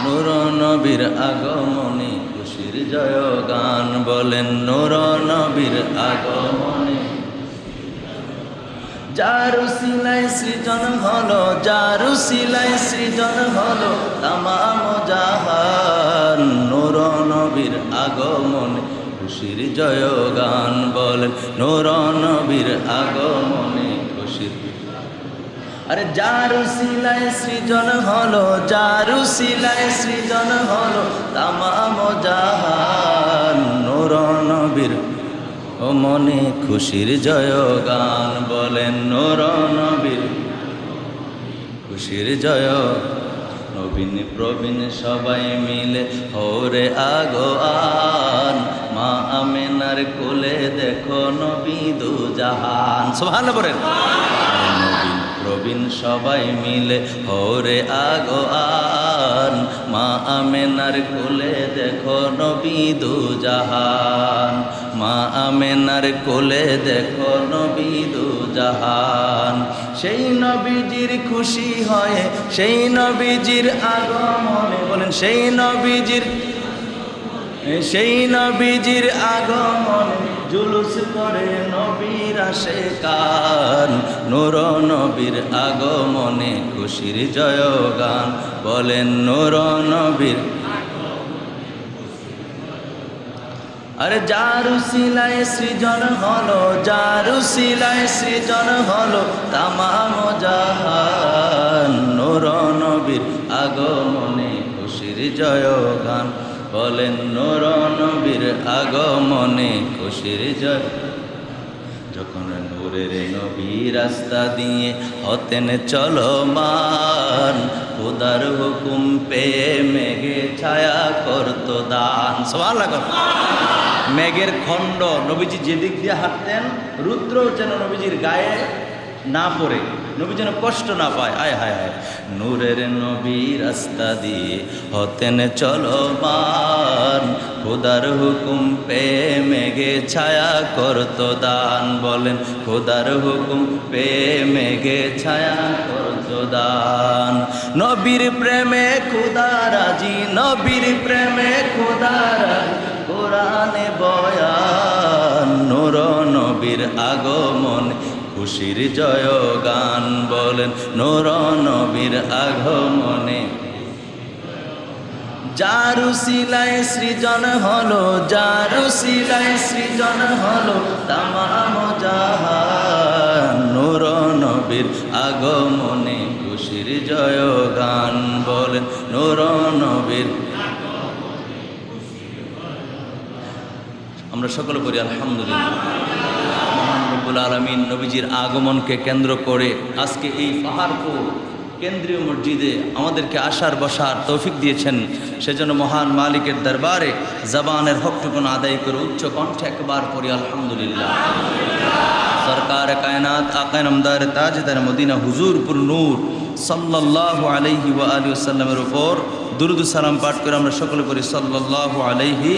নূর নবীর আগমনে খুশির জয়গান বলেন নূর নবীর আগমনে যার উসিলায় সৃজন হলো যার উসিলায় সৃজন হলো তামাম জাহান নূর নবীর আগমনে খুশির জয়গান বলেন নূর নবীর আগমনে খুশির আরে যার উসিলায় সৃজন হলো যার উসিলায় সৃজন হলো তামাম জাহান নূর নবীর ও মনে খুশির জয়গান বলেন নূর নবীর খুশির জয় নবীন প্রবীণ সবাই মিলে হরে আগোয়ান মা আমেনার কোলে দেখো নবী দু জাহান সুবহানাল্লাহ বলেন নবীন প্রবীণ সবাই মিলে হরে আগোয়ান মা আমেনার কোলে দেখো নবী দু জাহান মা আমেনার কোলে দেখো নবী দু জাহান সেই নবীজির খুশি হয় সেই নবীজির আগমনে বলেন সেই নবীজির আগমনে জুলুস করে নবীর আশিকান নূর নবীর আগমনে খুশির জয়গান বলেন নূর নবীর আরে যার উসিলায় সৃজন হলো যার উসিলায় সৃজন হলো তামাম জাহান নূর নবীর আগমনে খুশির জয়গান বলেন নূর নবীর আগমনে খুশির জয় যখন নূরের নবী রাস্তা দিয়ে হতেন চলমান খোদার হুকুম পেয়ে মেঘে ছায়া করত দান সুবহানাল্লাহ মেঘের খণ্ড নবীজি যেদিক দিয়ে হাঁটতেন রুদ্র যেন নবীজির গায়ে না পড়ে নবী যেন কষ্ট না পায় আয় হায় হায় নূরের নবী রাস্তা দিয়ে হতেন চলমান খোদার হুকুম পেয়ে মেঘে ছায়া করত দান বলেন খোদার হুকুম পেয়ে মেঘে ছায়া করত দান নবীর প্রেমে খোদা রাজি নবীর প্রেমে খোদা রাজি কোরআনে বয়ান নূর নবীর আগমন খুশির জয়গান বলেন নূর নবীর আগমনে যার উসিলায় সৃজন হলো যার উসিলায় সৃজন হলো তামাম জাহান নূর নবীর আগমনে খুশির জয়গান বলেন নূর নবীর আমরা সকলে বলি আলহামদুলিল্লাহ মহান রব্বুল আলামিন নবীজির আগমনকে কেন্দ্র করে আজকে এই পাহাড়পুর কেন্দ্রীয় মসজিদে আমাদেরকে আসার বসার তৌফিক দিয়েছেন সেজন্য মহান মালিকের দরবারে জবানের হকটুকুন আদায় করে উচ্চ কণ্ঠে একবার পড়ি আলহামদুলিল্লাহ সরকার কায়নাত আকা নামদার তাজদার মদিনা হুজুরপুর নূর সাল্লাল্লাহু আলাইহি ওয়া আলিহি ওয়াসাল্লামের উপর দুরূদ সালাম পাঠ করে আমরা সকলে করি সাল্লাল্লাহু আলাইহি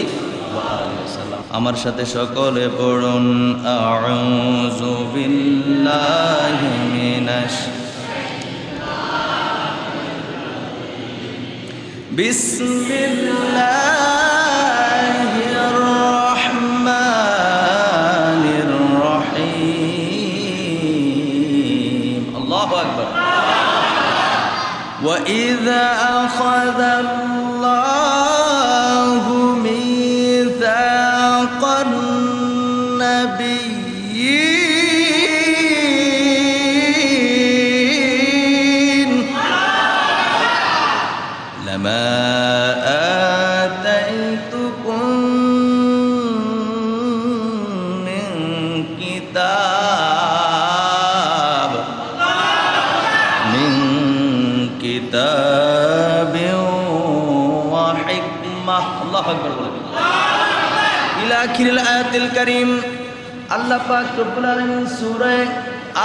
ওয়া আলিহি ওয়াসাল্লাম আমার সাথে সকলে পড়ুন আউযু বিল্লাহি মিনাশ বিসমিল্লাহির রহমানির রহিম আল্লাহু আকবার ওয়া ইযা আখাযাল্লাহু মিযাকান নাবিয়্যিন লামা আতাইতুকুম মিন কিতাবিন ওয়া হিকমাহ আল্লাহু আকবার বলেন ইলা আখিরিল আয়াতিল কারীম আল্লাহ পাক রব্বুল আলামিন সূরা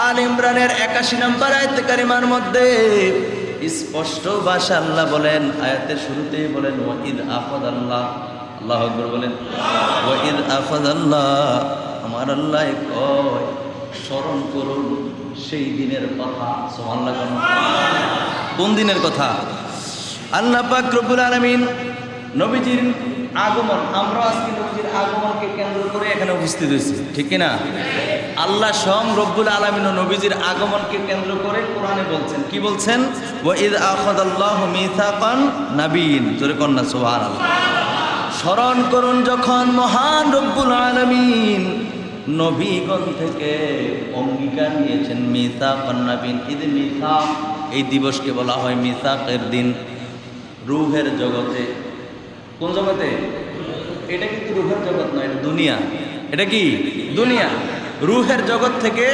আল ইমরানের 81 নম্বর আয়াত কারিমার মধ্যে স্পষ্ট ভাষা আল্লাহ বলেন আয়াতের শুরুতেই বলেন ওয়াইদ আখাযাল্লাহ আল্লাহু আকবার বলেন ওয়াইদ আখাযাল্লাহ আমার আল্লাহ কয় স্মরণ করুন সেই দিনের কথা সুবহানাল্লাহ কোন দিনের কথা আল্লাহ পাক রব্বুল আলামিন নবীজির আগমন, আমরা আজকে নবীজির আগমনকে কেন্দ্র করে এখানে উপস্থিত হয়েছি, ঠিক কিনা? আল্লাহ স্বয়ং রব্বুল আলামিন ও নবীজির আগমনকে কেন্দ্র করে কোরআনে বলছেন, কি বলছেন? ওয়া ইয আখাযাল্লাহু মিসাকান নাবিয়্যিন, জোরে কন্যা সুবহানাল্লাহ। স্মরণ করুন যখন মহান রব্বুল আলামিন নবীগণ থেকে অঙ্গীকার নিয়েছেন, মিসাকান নাবিয়্যিন। ঈদে মিসাক, এই দিবসকে বলা হয় মিসাকের দিন। রূহের জগতে, কোন জগতে? এটা কিন্তু রূহের জগৎ নয়, এটা দুনিয়া। এটা কি? দুনিয়া। রূহের জগৎ থেকে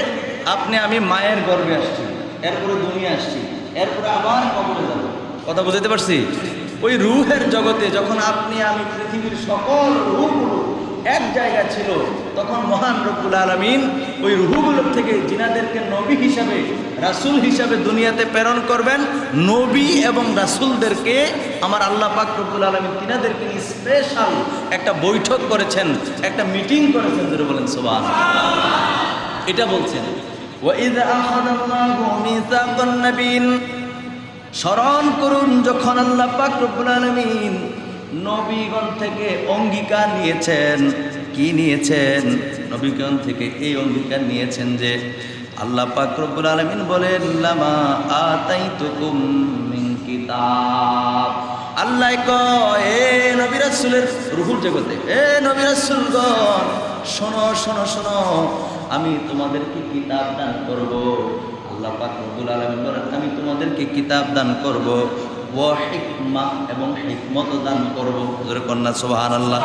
আপনি আমি মায়ের গর্ভে আসছি, এরপরে দুনিয়া আসছি, এরপরে আবার কবরে যাব। কথা বুঝতে পারছি? ওই রূহের জগতে যখন আপনি আমি পৃথিবীর সকল রূহগুলো এক জায়গা ছিল, তখন মহান রব্বুল আলামিন ওই রূহগুলোর থেকে জিনাদেরকে নবী হিসাবে, রাসূল হিসাবে দুনিয়াতে প্রেরণ করবেন। নবী এবং রাসূলদেরকে আমার আল্লাহ পাক রব্বুল আলামিন তিনাদেরকে স্পেশাল একটা বৈঠক করেছেন, একটা মিটিং করেছেন, যেটা বলেন সুবহানাল্লাহ। এটা বলছেন ওয়া ইয আখাযাল্লাহু মিসাকান নাবিয়্যিন। স্মরণ করুন যখন আল্লাহ পাক রব্বুল আলামিন নবীগণ থেকে অঙ্গীকার নিয়েছেন। কি নিয়েছেন? নবীগণ থেকে এই অঙ্গীকার নিয়েছেন যে আল্লাহ পাক রব্বুল আলামিন বলেন, লামা আতাইতুকুম মিন কিতাব। আল্লাহ কয়, এ নবী রাসূলের রূহুল জগতে, এ নবী রাসূলগণ, শোনো শোনো শোনো, আমি তোমাদেরকে কিতাব দান করব। আল্লাহ পাক রব্বুল আলামিন বলেন, আমি তোমাদেরকে কিতাব দান করব, ওয়া হিকমা, এবং হিকমত দান করব। জোরে কন্যা সুবহানাল্লাহ।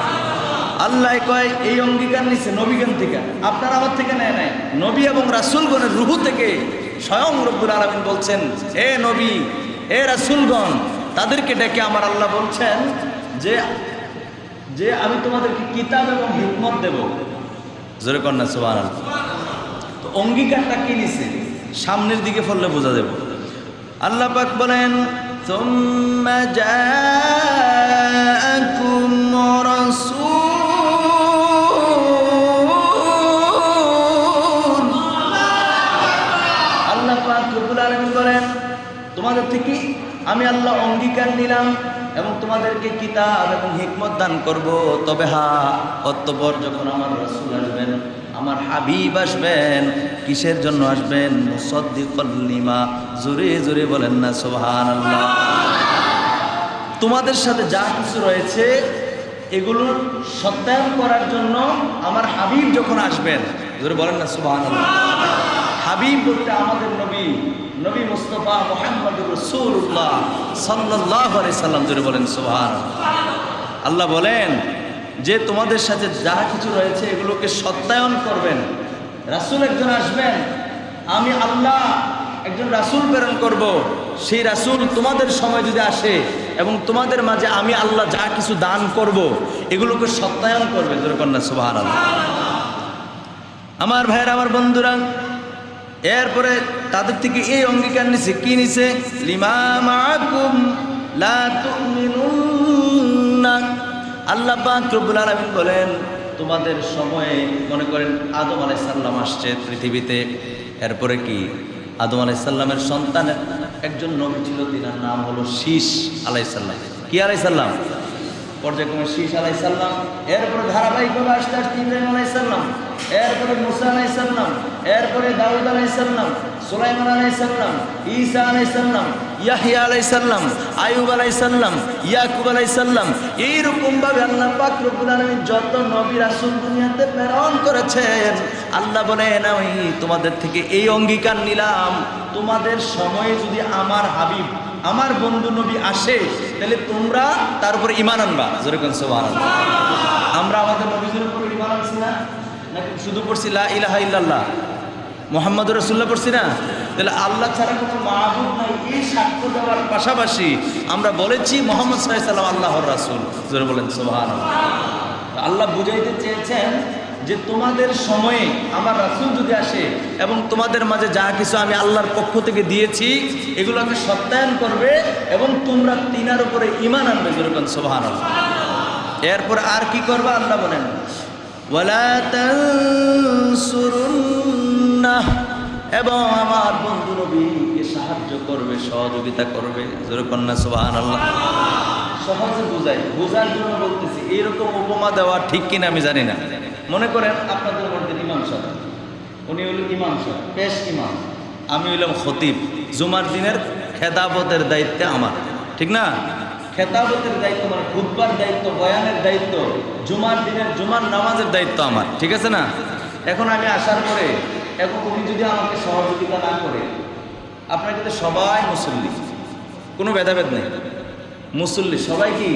আল্লাহ কয় এই অঙ্গীকার নিছে নবীগণ থেকে, আপনারা আমার থেকে নেয় নাই, নবী এবং রাসূলগণের রূহ থেকে স্বয়ং রব্বুল আলামিন বলছেন, এ নবী, এ রাসূলগণ, তাদেরকে ডেকে আমার আল্লাহ বলছেন যে যে আমি তোমাদেরকে কিতাব এবং হিকমত দেব। জোরে কন্যা সুবহানাল্লাহ। তো অঙ্গীকারটা কি নিছে? সামনের দিকে ফললে বোঝা দেব। আল্লাহ পাক বলেন, সুম্মা জাআকুম রাসূল। আল্লাহ পাক রব্বুল আলামিন বলেন, তোমাদের থেকে আমি আল্লাহ অঙ্গীকার নিলাম এবং তোমাদেরকে কিতাব এবং হিকমত দান করব। তবে অতঃপর যখন আমার রাসূল আসবেন, আমার হাবিব আসবেন, কিসের জন্য আসবেন? মুসাদ্দিকাল লিমা, জোরে জোরে বলেন না সুবহানাল্লাহ। তোমাদের সাথে যা কিছু রয়েছে এগুলোর সত্যায়ন করার জন্য আমার হাবিব যখন আসবেন, জোরে বলেন না সুবহানাল্লাহ। হাবিব বলতে আমাদের নবী, নবী মুস্তাফা মুহাম্মদুর রাসূলুল্লাহ সাল্লাল্লাহু আলাইহি সাল্লাম, জোরে বলেন সুবহানাল্লাহ। আল্লাহ বলেন যে তোমাদের সাথে যা কিছু রয়েছে এগুলোকে সত্যায়ন করবেন। রাসূল একজন আসবেন, আমি আল্লাহ একজন রাসূল প্রেরণ করব। সেই রাসূল তোমাদের সময় যদি আসে এবং তোমাদের মাঝে আমি আল্লাহ যা কিছু দান করব এগুলোকে সত্যায়ন করবে। জোরে কন্যা সুবহানাল্লাহ। আমার ভাইয়েরা, আমার বন্ধুরা, এরপরে তাদের থেকে এই অঙ্গীকার নিছে, কি নিছে? লিমা মাআকুম লা তুমিনুন্না। আল্লাহ পাক রব্বুল আলামিন বলেন, তোমাদের সময়ে মনে করেন আদম আলাইহিস সালাম আসছে পৃথিবীতে। এরপরে কি? আদম আলাইহিস সালামের সন্তানের একজন নবী ছিল, তিনার নাম হলো শীস আলাইহিস সালাম। কি আলাইহিস সালাম? পর্যায়ক্রমে শীস আলাইহিস সালাম। এরপরে ধারাবাহিকভাবে আসতে আসতে ইব্রাহিম আলাইহিস সালাম, এরপরে মুসা আলাইহিস সালাম, এরপরে দাউদ আলাইহিস সালাম, সুলাইমান আলাইহিস সালাম, ঈসা আলাইহিস সালাম, ইয়াহইয়া আলাইহিস সালাম, আইয়ুব আলাইহিস সালাম, ইয়াকুব আলাইহিস সালাম। এইরকম ভাবে আল্লাহ পাক রব্বুল আলামিন যত নবী রাসূল দুনিয়াতে প্রেরণ করেছেন, আল্লাহ বলেন আমি তোমাদের থেকে এই অঙ্গীকার নিলাম, তোমাদের সময়ে যদি আমার হাবিব, আমার বন্ধু নবী আসে, তাহলে তোমরা তার উপরে ঈমান আনবা। জোরে কোন সুবহানাল্লাহ। আমরা আমাদের নবীর উপর ঈমান আনছি না? নাকি শুধু পড়ছি লা ইলাহা ইল্লাল্লাহ মুহাম্মাদুর রাসূলুল্লাহ পড়ছি না? তাহলে আল্লাহ ছাড়া কোনো মাবুদ নাই, এই সাক্ষ্য দেওয়ার পাশাপাশি আমরা বলেছি মুহাম্মদ সাল্লাল্লাহু আলাইহি ওয়াসাল্লাম আল্লাহর রাসূল। জোরে বলেন সুবহানাল্লাহ। আল্লাহ বুঝাইতে চেয়েছেন যে তোমাদের সময়ে আমার রাসূল যদি আসে এবং তোমাদের মাঝে যা কিছু আমি আল্লাহর পক্ষ থেকে দিয়েছি এগুলোকে সত্যায়ন করবে এবং তোমরা তিনার উপরে ঈমান আনবে। জোরে বলেন সুবহানাল্লাহ। এরপর আর কি করবে? আল্লাহ বলেন ওয়ালা তানসুরুন্নাহ। এবং আমার বন্ধু নবীকে সাহায্য করবে, সহযোগিতা করবে। জোরে কন্যা সুবহানাল্লাহ। সহজে বোঝার জন্য বলতেছি, এইরকম উপমা দেওয়া ঠিক কিনা আমি জানি না। মনে করেন আপনাদের মধ্যে ইমাম সাহেব, উনি হল ইমাম সাহেব, পেশ ইমাম, আমি হইলাম খতিব। জুমার দিনের খেতাবতের দায়িত্বে আমার, ঠিক না? খেতাবতের দায়িত্ব মানে খুতবার দায়িত্ব, বয়ানের দায়িত্ব, জুমার দিনের জুমার নামাজের দায়িত্ব আমার, ঠিক আছে না? এখন আমি আসার পরে এখন উনি যদি আমাকে সহযোগিতা না করে, আপনার কিন্তু সবাই মুসল্লি, কোনো ভেদাভেদ নেই, মুসল্লি সবাই কি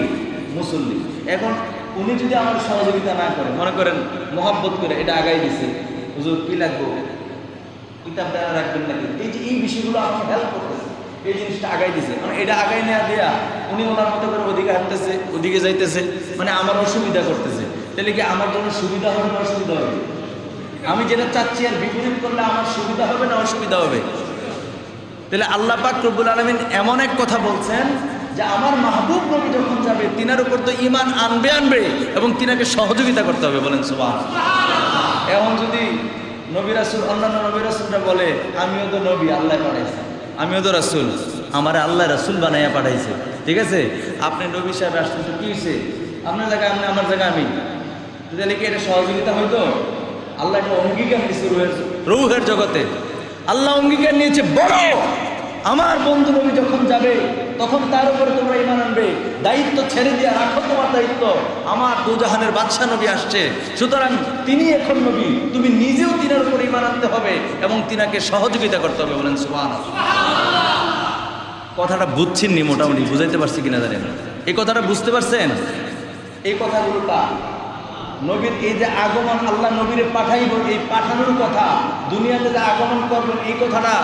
মুসল্লি। এখন উনি যদি আমার সহযোগিতা না করে, মনে করেন মহব্বত করে এটা আগাই দিছে, হুজুর কি লাগবো, কিতাব দ্বারা রাখবেন নাকি, এই যে এই বিষয়গুলো আমাকে হেল্প করতেছে, এই জিনিসটা আগাই দিছে, মানে এটা আগাই নেওয়া দেয়া উনি ওনার মতো করে ওদিকে হাঁটতেছে, ওদিকে যাইতেছে, মানে আমার অসুবিধা করতেছে। তাহলে কি আমার জন্য সুবিধা হবে না অসুবিধা হবে? আমি যেটা চাচ্ছি আর বিপরীত করলে আমার সুবিধা হবে না অসুবিধা হবে? তাহলে আল্লাহ পাক রব্বুল আলামিন এমন এক কথা বলছেন যে আমার মাহবুব নবী যখন যাবে তিনার উপর তো ঈমান আনবে এবং তিনাকে সহযোগিতা করতে হবে। বলেন সুবহানাল্লাহ। এখন যদি নবী রাসূল, অন্যান্য নবী রাসূলরা বলে আমিও তো নবী, আল্লাহ পাঠাইছে, আমিও তো রাসূল, আমার আল্লাহ রাসূল বানাইয়া পাঠাইছে, ঠিক আছে? আপনি নবী সাহেব আসছেন তো কি হয়েছে, আপনার জায়গায় আপনি, আমার জায়গায় আমি, তাহলে কি এটা সহযোগিতা হইতো? আল্লাহ একটা অঙ্গীকার নিয়েছে রূহের জগতে, আল্লাহ অঙ্গীকার নিয়েছে বড়, আমার বন্ধু নবী যখন যাবে তখন তার উপরে তোমরা ঈমান আনবে, দায়িত্ব ছেড়ে দিয়ে রাখো তোমার দায়িত্ব, আমার দুজাহানের বাদশা নবী আসছে, সুতরাং তিনি এখন নবী, তুমি নিজেও তিনার উপর ঈমান আনতে হবে এবং তিনাকে সহযোগিতা করতে হবে। বলেন সুবহানাল্লাহ। কথাটা বুঝছেননি? মোটামুটি বুঝাইতে পারছি কিনা জানেন? এই কথাটা বুঝতে পারছেন? এই কথাগুলো কার? নবীর এই যে আগমন, আল্লাহ নবীরে পাঠাইব, এই পাঠানোর কথা, দুনিয়াতে যে আগমন করবেন এই কথাটা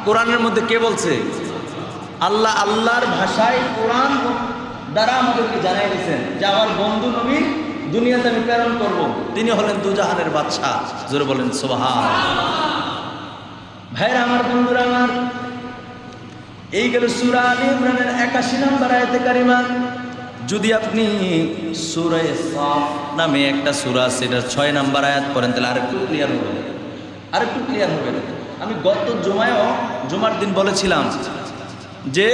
কোরআনের মধ্যে কে বলছে? আল্লাহ আল্লাহর ভাষায় কোরআন দ্বারা আমাদেরকে জানাই দিয়েছেন যে আমার বন্ধু নবী দুনিয়াতে আমি প্রেরণ করব, তিনি হলেন দুজাহানের বাদশা। জোরে বলেন সুবহানাল্লাহ। ভাইরা আমার, বন্ধুরা আমার, এই গেল সূরা আলে ইমরানের 81 নম্বর আয়াতে কারিমা। যদি আপনি সূরা সাফ নামে একটা সূরা আছে, এটা 6 নম্বর আয়াত পড়েন, তাহলে আরেকটু ক্লিয়ার হবে। আমি গত জুমার দিন বলেছিলাম যে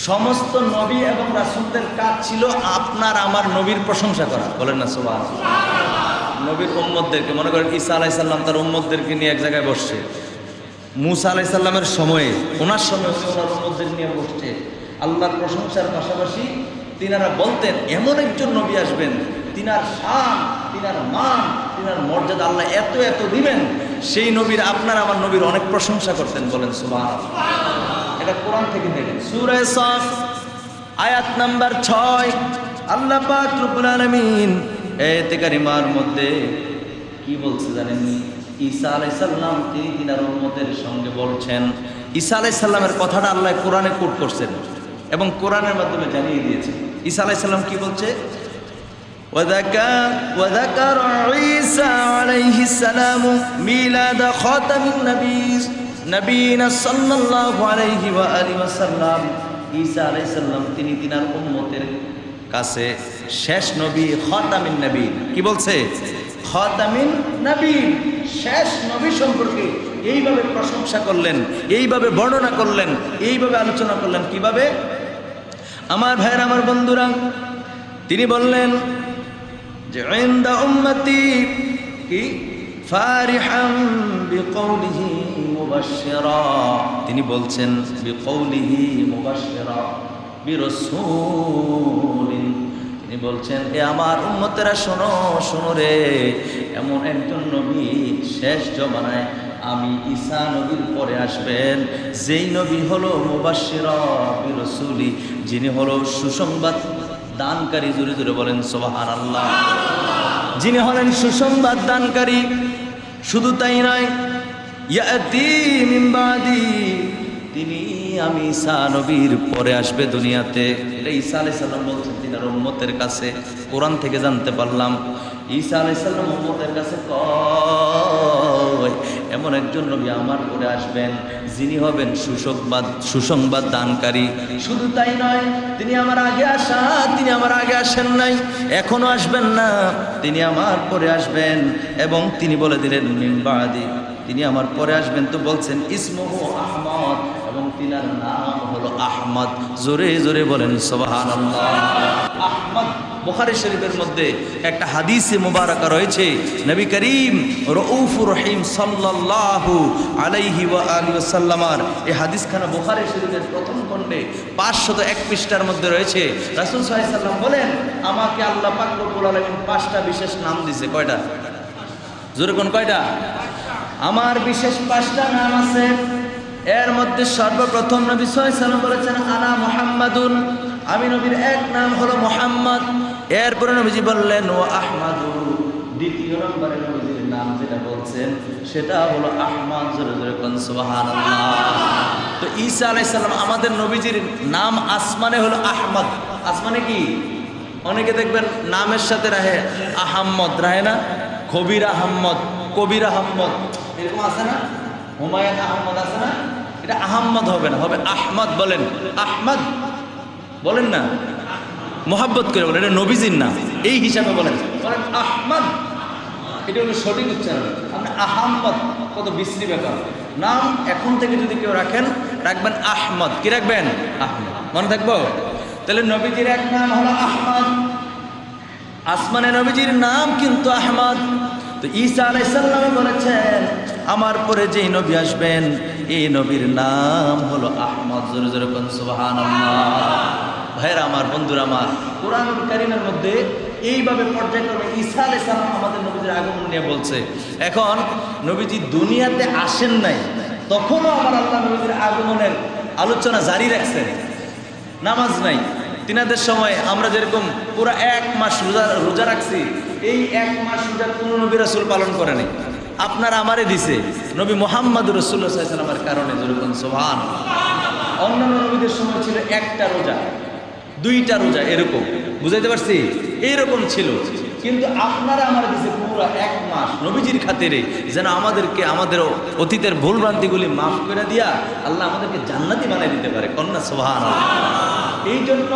সমস্ত নবী এবং রাসূলদের কাজ ছিল আপনার আমার নবীর প্রশংসা করা। বলেন না সুবহানাল্লাহ। নবীর উম্মতদেরকে, মনে করেন ঈসা আলাইহিস সালাম তার উম্মতদেরকে নিয়ে এক জায়গায় বসছে, মূসা আলাইহিস সালামের সময়ে, ওনার সময় ওনার উম্মতদের নিয়ে বসছে, আল্লাহর প্রশংসার পাশাপাশি তিনারা বলতেন এমন একজন নবী আসবেন, তিনার শান, তিনার মান, তিনার মর্যাদা আল্লাহ এত এত দিবেন, সেই নবীর, আপনার আমার নবীর অনেক প্রশংসা করতেন। বলেন সুবহানাল্লাহ। এটা কোরআন থেকে দেখেন, সূরা সাফ আয়াত নাম্বার 6, আল্লাহ পাক রব্বুল আলামিন আয়াতে কারিমার মধ্যে কি বলছে জানেননি? ঈসা আলাইহিস সালাম তিনি তিনার উম্মতের সঙ্গে বলছেন, ঈসা আলাইহিস সালামের কথাটা আল্লাহ কোরআনে কোট করছেন এবং কোরআনের মাধ্যমে জানিয়ে দিয়েছেন। ঈসা আলাইহিস সালাম কি বলছে? وذكر عيسى عليه السلام ميلاد خاتم نبينا صلى الله عليه وآله وسلم। ঈসা আলাইহিস সালাম তিনি তিনার উম্মতের কাছে শেষ নবী, খাতামিন নবী, কি বলছে? খাতামিন নবী, শেষ নবী সম্পর্কে এইভাবে প্রশংসা করলেন, এইভাবে বর্ণনা করলেন, এইভাবে আলোচনা করলেন। কিভাবে? আমার ভাইয়ের, আমার বন্ধুরা, তিনি বললেন যে ইনদা উম্মতি কি ফারিহাম বিকৌলিহি মুবাশশিরা, তিনি বলছেন বিকৌলিহি মুবাশশিরা বিরাসূলিন, তিনি বলছেন এ আমার উম্মতেরা শোনো শোনো রে, এমন একজন নবী শেষ জমানায় আমি ঈসা নবীর পরে আসবেন, যেই নবী হলো মুবাশশিরা বিরাসূলি, যিনি হলো সুসংবাদ দানকারী। জোরে জোরে বলেন সুবহানাল্লাহ। যিনি হলেন সুসংবাদ দানকারী। শুধু তাই নয়, ইয়াতি মিন বাদি, তিনি আমি ঈসা নবীর পরে আসবে দুনিয়াতে। এটা ঈসা আলাইহিস সালাম বলছেন তিনার উম্মতের কাছে, কোরআন থেকে জানতে পারলাম। ঈসা আলাইহিস সালাম উম্মতের কাছে কয় এমন একজন নবী আমার পরে আসবেন, যিনি হবেন সুসংবাদ দানকারী। শুধু তাই নয়, তিনি আমার আগে আসেন নাই, এখনো আসবেন না, তিনি আমার পরে আসবেন। এবং তিনি বলে দিলেন মিন বাদি, তিনি আমার পরে আসবেন, তো বলছেন ইসমুহু আহমদ, এবং তিনার নাম হলো আহমদ। জোরে জোরে বলেন সুবহানাল্লাহ। আহমদ, বুখারী শরীফের মধ্যে একটা হাদিসে মুবারাকা রয়েছে, নবী করিম রউফুর রহিম সাল্লাল্লাহু আলাইহি ওয়া আলিহি ওয়াসাল্লামার এই হাদিসখানা বুখারী শরীফের প্রথম খণ্ডে 501 পৃষ্ঠার মধ্যে রয়েছে। রাসূল সাল্লাল্লাহু আলাইহি ওয়াসাল্লাম বলেন, আমাকে আল্লাহ পাক রব্বুল আলামিন 5টা বিশেষ নাম দিয়েছে। কয়টা? জোরে কোন কয়টা? আমার বিশেষ 5টা নাম আছে। এর মধ্যে সর্বপ্রথম নবী সাল্লাল্লাহু আলাইহি ওয়াসাল্লাম বলেছেন আনা মুহাম্মাদুন, আমি নবীর এক নাম হলো মুহাম্মদ। এরপরে নবীজি বললেন ও আহমাদু, দ্বিতীয় নম্বরে নবীজির নাম যেটা বলছেন সেটা হলো আহমদ। জোরে জোরে কোন সুবহানাল্লাহ। তো ঈসা আলাইহিস সালাম আমাদের নবীজির নাম আসমানে হলো আহমদ। আসমানে কি? অনেকে দেখবেন নামের সাথে রাহে আহম্মদ, রাহে না? কবির আহম্মদ, কবির আহম্মদ, এরকম আছে না? হুমায়ুন আহমদ আছে না? এটা আহম্মদ হবে না, হবে আহমদ। বলেন আহমদ, বলেন না, মোহাব্বত করে বলেন, এটা নবীজির নাম, এই হিসাবে বলেন, বলেন আহমদ, এটা হলো সঠিক উচ্চারণ। আপনি আহম্মদ, কত বিশ্রী ব্যাপার। নাম এখন থেকে যদি কেউ রাখেন, রাখবেন আহমদ। কি রাখবেন? আহমদ। মনে থাকবো? তাহলে নবীজির এক নাম হলো আহমদ, আসমানে নবীজির নাম কিন্তু আহমদ। তো ঈসা আলাইহিস সালাম বলেছেন আমার পরে যেই নবী আসবেন এই নবীর নাম হলো আহমদ। জোরে জোরে কোন সুবহানাল্লাহ। ভাইরা আমার, বন্ধুরা আমার, কোরআনুল কারীমের মধ্যে এইভাবে পর্যায়ক্রমে ঈসা আলাইহিস সালাম আমাদের নবীজির আগমন নিয়ে বলছে। এখন নবীজি দুনিয়াতে আসেন নাই, তখনও আমার আল্লাহ নবীজির আগমনের আলোচনা জারি রাখছেন। নামাজ নাই তিনাদের সময়, আমরা যেরকম পুরো 1 মাস রোজা রাখছি, এই 1 মাস রোজা কোনো নবী রাসূল পালন করে নাই। আপনার আমারে দিছে নবী মুহাম্মদুর রাসূলুল্লাহ সাল্লাল্লাহু আলাইহি ওয়াসাল্লামের কারণে। যেরকম সুবহানাল্লাহ। অন্যান্য নবীদের সময় ছিল 1টা রোজা, 2টা রোজা, এরকম। বুঝাইতে পারছি? এইরকম ছিল। কিন্তু আপনারা আমার দিছে পুরো 1 মাস নবীজির খাতিরে, যেন আমাদেরকে আমাদের অতীতের ভুলভ্রান্তিগুলি মাফ করে দিয়া আল্লাহ আমাদেরকে জান্নাতি বানাই দিতে পারে। কন্যা সুবহানাল্লাহ। এই জন্য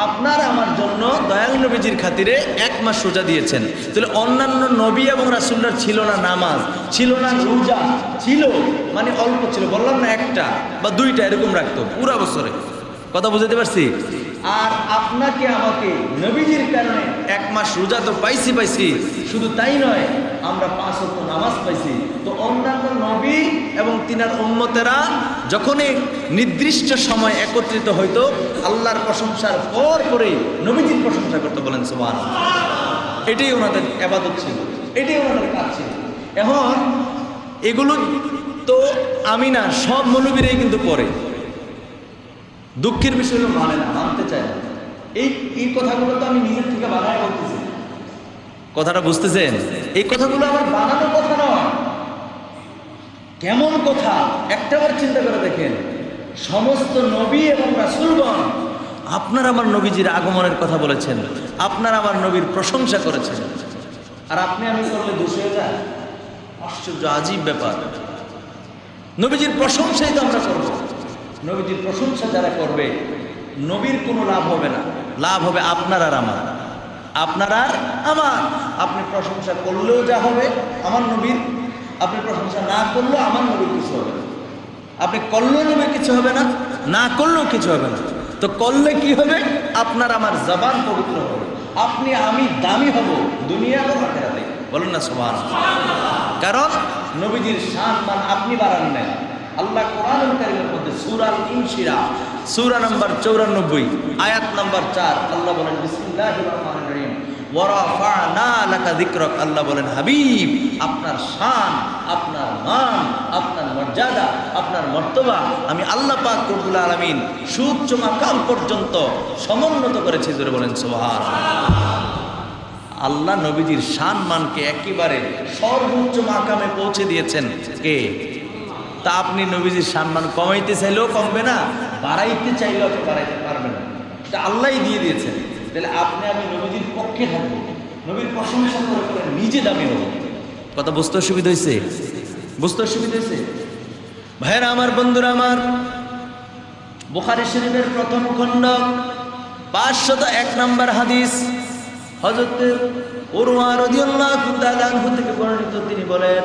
আপনারা আমার জন্য দয়াল নবীজির খাতিরে 1 মাস রোজা দিয়েছেন। তাহলে অন্যান্য নবী এবং রাসূলরা ছিল না নামাজ, ছিল না রোজা, ছিল মানে অল্প ছিল, বললাম না 1টা বা 2টা এরকম রাখতো পুরো বছরে। কথা বুঝাতে পারছি? আর আপনাকে আমাকে নবীজির কারণে 1 মাস রোজা তো পাইছি, শুধু তাই নয়, আমরা 5 ওয়াক্ত নামাজ পাইছি। তো অন্যান্য নবী এবং তিনার উম্মতেরা যখনই নির্দিষ্ট সময় একত্রিত হইতো, আল্লাহর প্রশংসার পরেই নবীজির প্রশংসা করতে। বলেন সুবহানাল্লাহ। এটাই ওনাদের ইবাদত ছিল, এটাই ওনাদের কাজ ছিল। এখন এগুলো তো আমি না, সব নবীরাই কিন্তু পড়ে। দুঃখের বিষয় হলো মানে না, মানতে চায় না। এই কথাগুলো তো আমি নিজের থেকে বানায় বলতেছি। কথাটা বুঝতেছেন? এই কথাগুলো আমার বানানো কথা নয়। কেমন কথা একটাবার চিন্তা করে দেখেন। সমস্ত নবী এবং রাসূলগণ আপনার আমার নবীজির আগমনের কথা বলেছেন, আপনার আমার নবীর প্রশংসা করেছেন, আর আপনি আমি করলে দোষ হয়ে যায়? আশ্চর্য, আজীব ব্যাপার। নবীজির প্রশংসাই তো আমরা করবো। নবীজির প্রশংসা যারা করবে, নবীর কোনো লাভ হবে না, লাভ হবে আপনার আর আমার, আপনার আর আমার। আপনি প্রশংসা করলেও যা হবে আমার নবীর, আপনি প্রশংসা না করলেও আমার নবীর কিছু হবে না। আপনি করলেও নবীর কিছু হবে না, না করলেও কিছু হবে না। তো করলে কি হবে? আপনার আমার জবান পবিত্র হবে, আপনি আমি দামি হব দুনিয়া এবং আখিরাতে। বলেন না সুবহানাল্লাহ। কারণ নবীজির শান মান আপনি বাড়ান নাই। আল্লাহ কোরআনুল কারীমের মধ্যে সূরা ইনশিরাহ সূরা নাম্বার 94 আয়াত নাম্বার 4 আল্লাহ বলেন বিসমিল্লাহির রহমানির রহিম ওয়া রাফা'না লাকা যিকরাক। আল্লাহ বলেন হাবিব, আপনার শান, আপনার মান, আপনার মর্যাদা, আপনার মর্তবা আমি আল্লাহ পাক রব্বুল আলামিন সুউচ্চ মাকাম পর্যন্ত সমুন্নত করেছি। জোরে বলেন সুবহানাল্লাহ। আল্লাহ নবীজির শান মানকে একেবারে সর্বোচ্চ মাকামে পৌঁছে দিয়েছেন কে? তা আপনি নবীজির সম্মান কমাইতে চাইলেও কমবে না, বাড়াইতে চাইলেও আপনি বাড়াইতে পারবেন না। এটা আল্লাহই দিয়ে দিয়েছেন। তাহলে আপনি আমি নবীজির পক্ষে থাকবো, নবীর প্রশংসা করে করে নিজে দামি হব। কথা বুঝতে অসুবিধা হয়েছে? বুঝতে অসুবিধা হয়েছে? ভাইরা আমার, বন্ধুরা আমার, বুখারী শরীফের প্রথম খণ্ড 501 নম্বর হাদিস, হযরত উরওয়া রাদিয়াল্লাহু তাআলা আনহু থেকে বর্ণিত। তিনি বলেন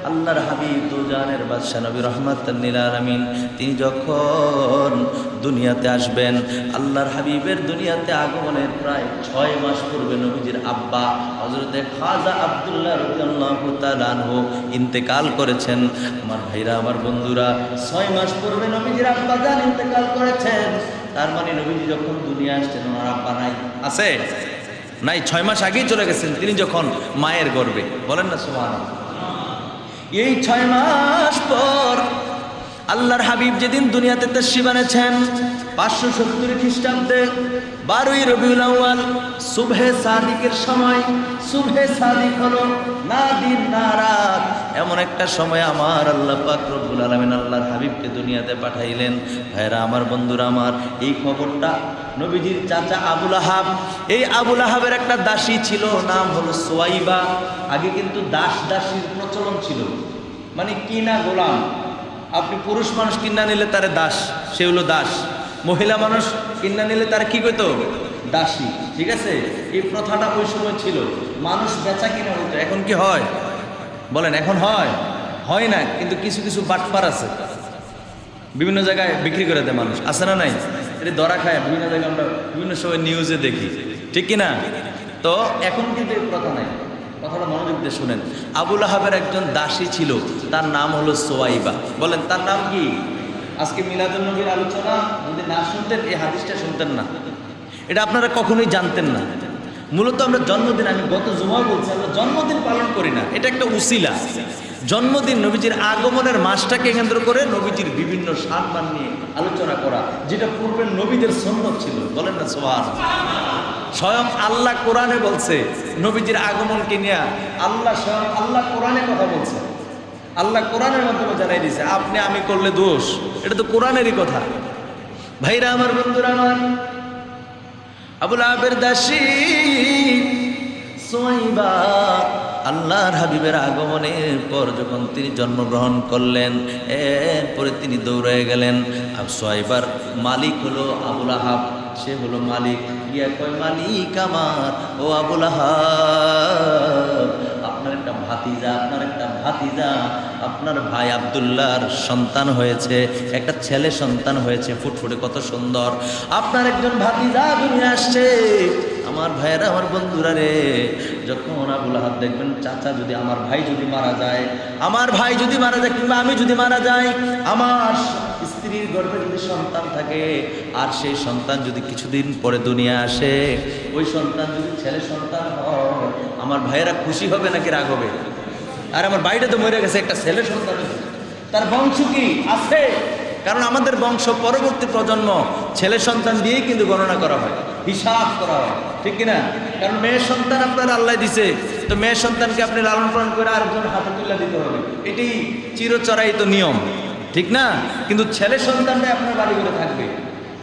আল্লাহর হাবিব দুজানের বাদশা নবী রহমাতুল লিল আলামিন তিনি যখন দুনিয়াতে আসবেন, আল্লাহর হাবিবের দুনিয়াতে আগমনের প্রায় 6 মাস পূর্বে নবীজির আব্বা হযরতে খাজা আব্দুল্লাহ রাদিয়াল্লাহু তাআলা আনহু ইন্তেকাল করেছেন। আমার ভাইরা, আমার বন্ধুরা, 6 মাস পূর্বে নবীজির আব্বা জান ইন্তেকাল করেছেন। তার মানে নবীজি যখন দুনিয়া আসছেন ওনার আব্বা নাই, আছে নাই? 6 মাস আগেই চলে গেছেন তিনি যখন মায়ের গর্ভে। বলেন না সুবহানাল্লাহ। এই 6 মাস পর আল্লাহর হাবিব যেদিন দুনিয়াতে তাশরীফ আনেছেন 570 খ্রিস্টাব্দে 12ই রবিউল আউয়াল সুবহে সাদিকের সময়। সুবহে সাদিক হলো না দিন না রাত, এমন একটা সময় আমার আল্লাহ পাক রব্বুল আলামিন আল্লাহর হাবিবকে দুনিয়াতে পাঠাইলেন। ভাইরা আমার, বন্ধুরা আমার, এই খবরটা নবীজির চাচা আবুল আহাব, এই আবুল আহাবের একটা দাসী ছিল, নাম হলো সুয়াইবা। আগে কিন্তু দাসীর প্রচলন ছিল, মানে কিনা গোলাম। আপনি পুরুষ মানুষ কিনা নিলে তারে দাস, সে হলো দাস। মহিলা মানুষ কিনা নিলে তার কি কইতো? দাসী। ঠিক আছে, এই প্রথাটা ওই সময় ছিল, মানুষ বেচা কিনা হতো। এখন কি হয় বলেন? এখন হয় না, কিন্তু কিছু কিছু বাটপার আছে, বিভিন্ন জায়গায় বিক্রি করে দেয় মানুষ, আছে না নাই? এটা ধরা খায় বিভিন্ন জায়গায়, আমরা বিভিন্ন সময় নিউজে দেখি, ঠিক কিনা? তো এখন কিন্তু এই প্রথা নাই। কথাটা মনোযোগ দিয়ে শুনেন। আবুল আহাবের একজন দাসী ছিল, তার নাম হলো সোয়াইবা। বলেন, তার নাম কি? আজকে মিলাদুন নবীর আলোচনা যদি না শুনতেন, এই হাদিসটা শুনতেন না, এটা আপনারা কখনোই জানতেন না। মূলত আমরা জন্মদিন, আমি গত জুমা বলছি, আমরা জন্মদিন পালন করি না, এটা একটা উসিলা। জন্মদিন নবীজির আগমনের মাসটাকে কেন্দ্র করে নবীজির বিভিন্ন সম্মান নিয়ে আলোচনা করা, যেটা পূর্বের নবীদের সুন্নাত ছিল। বলেন না সুবহানাল্লাহ। স্বয়ং আল্লাহ কোরআনে বলছে নবীজির আগমনকে নিয়ে, স্বয়ং আল্লাহ কোরআনে কথা বলছে। আল্লাহ কোরআনের মাধ্যমে জানাই দিয়েছে, আপনি আমি করলে দোষ, এটা তো কোরআনেরই কথা। ভাইরা আমার, বন্ধুরা আমার, আবুল আহাবের দাসী সুয়াইবা আল্লাহর হাবিবের আগমনের পর যখন তিনি জন্মগ্রহণ করলেন, এরপরে তিনি দৌড়ে গেলেন। আর সুয়াইবার মালিক হলো আবুল আহাব, সে হলো মালিক। গিয়া কয়, মালিক আমার, ও আবুল আহাব, আপনার একটা ভাতিজা, আপনার ভাই আব্দুল্লাহর সন্তান হয়েছে, একটা ছেলে সন্তান হয়েছে, ফুটফুটে কত সুন্দর। আপনার একজন ভাতিজা দুনিয়া আসছে। আমার ভাইয়েরা, আমার বন্ধুরা রে, যখন আবুল আহাব দেখবেন চাচা যদি, আমার ভাই যদি মারা যায়, কিংবা আমি যদি মারা যাই, আমার স্ত্রীর গর্ভে যদি সন্তান থাকে, আর সেই সন্তান যদি কিছুদিন পরে দুনিয়া আসে, ওই সন্তান যদি ছেলে সন্তান হয়, আমার ভাইয়েরা খুশি হবে নাকি রাগ হবে? আর আমার ভাইটা তো মরে গেছে, একটা ছেলে সন্তান, তার বংশ কি আছে? কারণ আমাদের বংশ পরবর্তী প্রজন্ম ছেলে সন্তান দিয়েই কিন্তু গণনা করা হয়, হিসাব করা হয়, ঠিক কিনা? কারণ মেয়ের সন্তান আপনার আল্লাহ দিছে, তো মেয়ের সন্তানকে আপনি লালন পালন করে আরেকজন হাতে তুলে দিতে হবে, এটি চিরচরায়িত নিয়ম, ঠিক না? কিন্তু ছেলে সন্তানটাই আপনার বাড়ি করে থাকবে,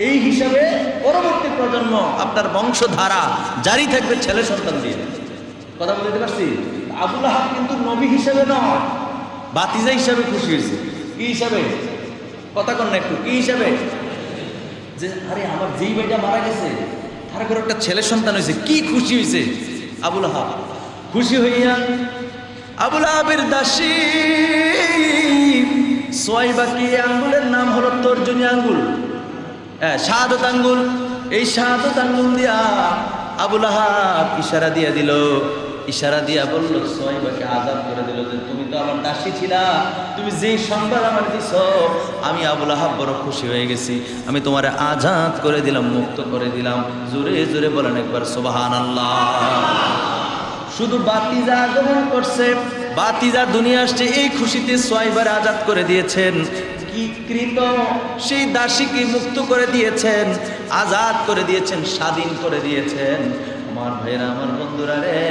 এই হিসাবে পরবর্তী প্রজন্ম আপনার বংশধারা জারি থাকবে ছেলে সন্তান দিয়ে। কথা বলতে পারছি? আবুল আহাব কিন্তু নবী হিসেবে নয়, ভাতিজা হিসাবে খুশি হয়েছে। কি হিসাবে? কথা কন না একটু, কি হিসাবে? যে আরে আমার যেই ভাইটা মারা গেছে তার করে একটা ছেলে সন্তান হয়েছে, কি খুশি হয়েছে আবুল আহাব। খুশি হইয়া আবুল আহাবের দাসী সুয়াইবা, কি আঙ্গুলের নাম হলো তর্জনী আঙ্গুল, শাহাদত আঙ্গুল। এই শাহাদত আঙ্গুল দিয়া আবুল আহাব ইশারা দিয়া বলল, সুয়াইবাকে আযাদ করে দিল, যে তুমি তো আমার দাসী ছিলা, তুমি যেই সংবাদ আমার দিছ, আমি আবুল আহাব বড় খুশি হয়ে গেছি, আমি তোমারে আযাদ করে দিলাম, মুক্ত করে দিলাম। জোরে জোরে বলেন একবার সুবহানাল্লাহ। শুধু বাতিজা আগমন করছে, বাতিজা দুনিয়া আসছে, এই খুশিতে সুয়াইবার আযাদ করে দিয়েছেন। কি কৃত সেই দাসীকে মুক্ত করে দিয়েছেন, আযাদ করে দিয়েছেন, স্বাধীন করে দিয়েছেন। আমার ভাইরা, আমার বন্ধুরা রে,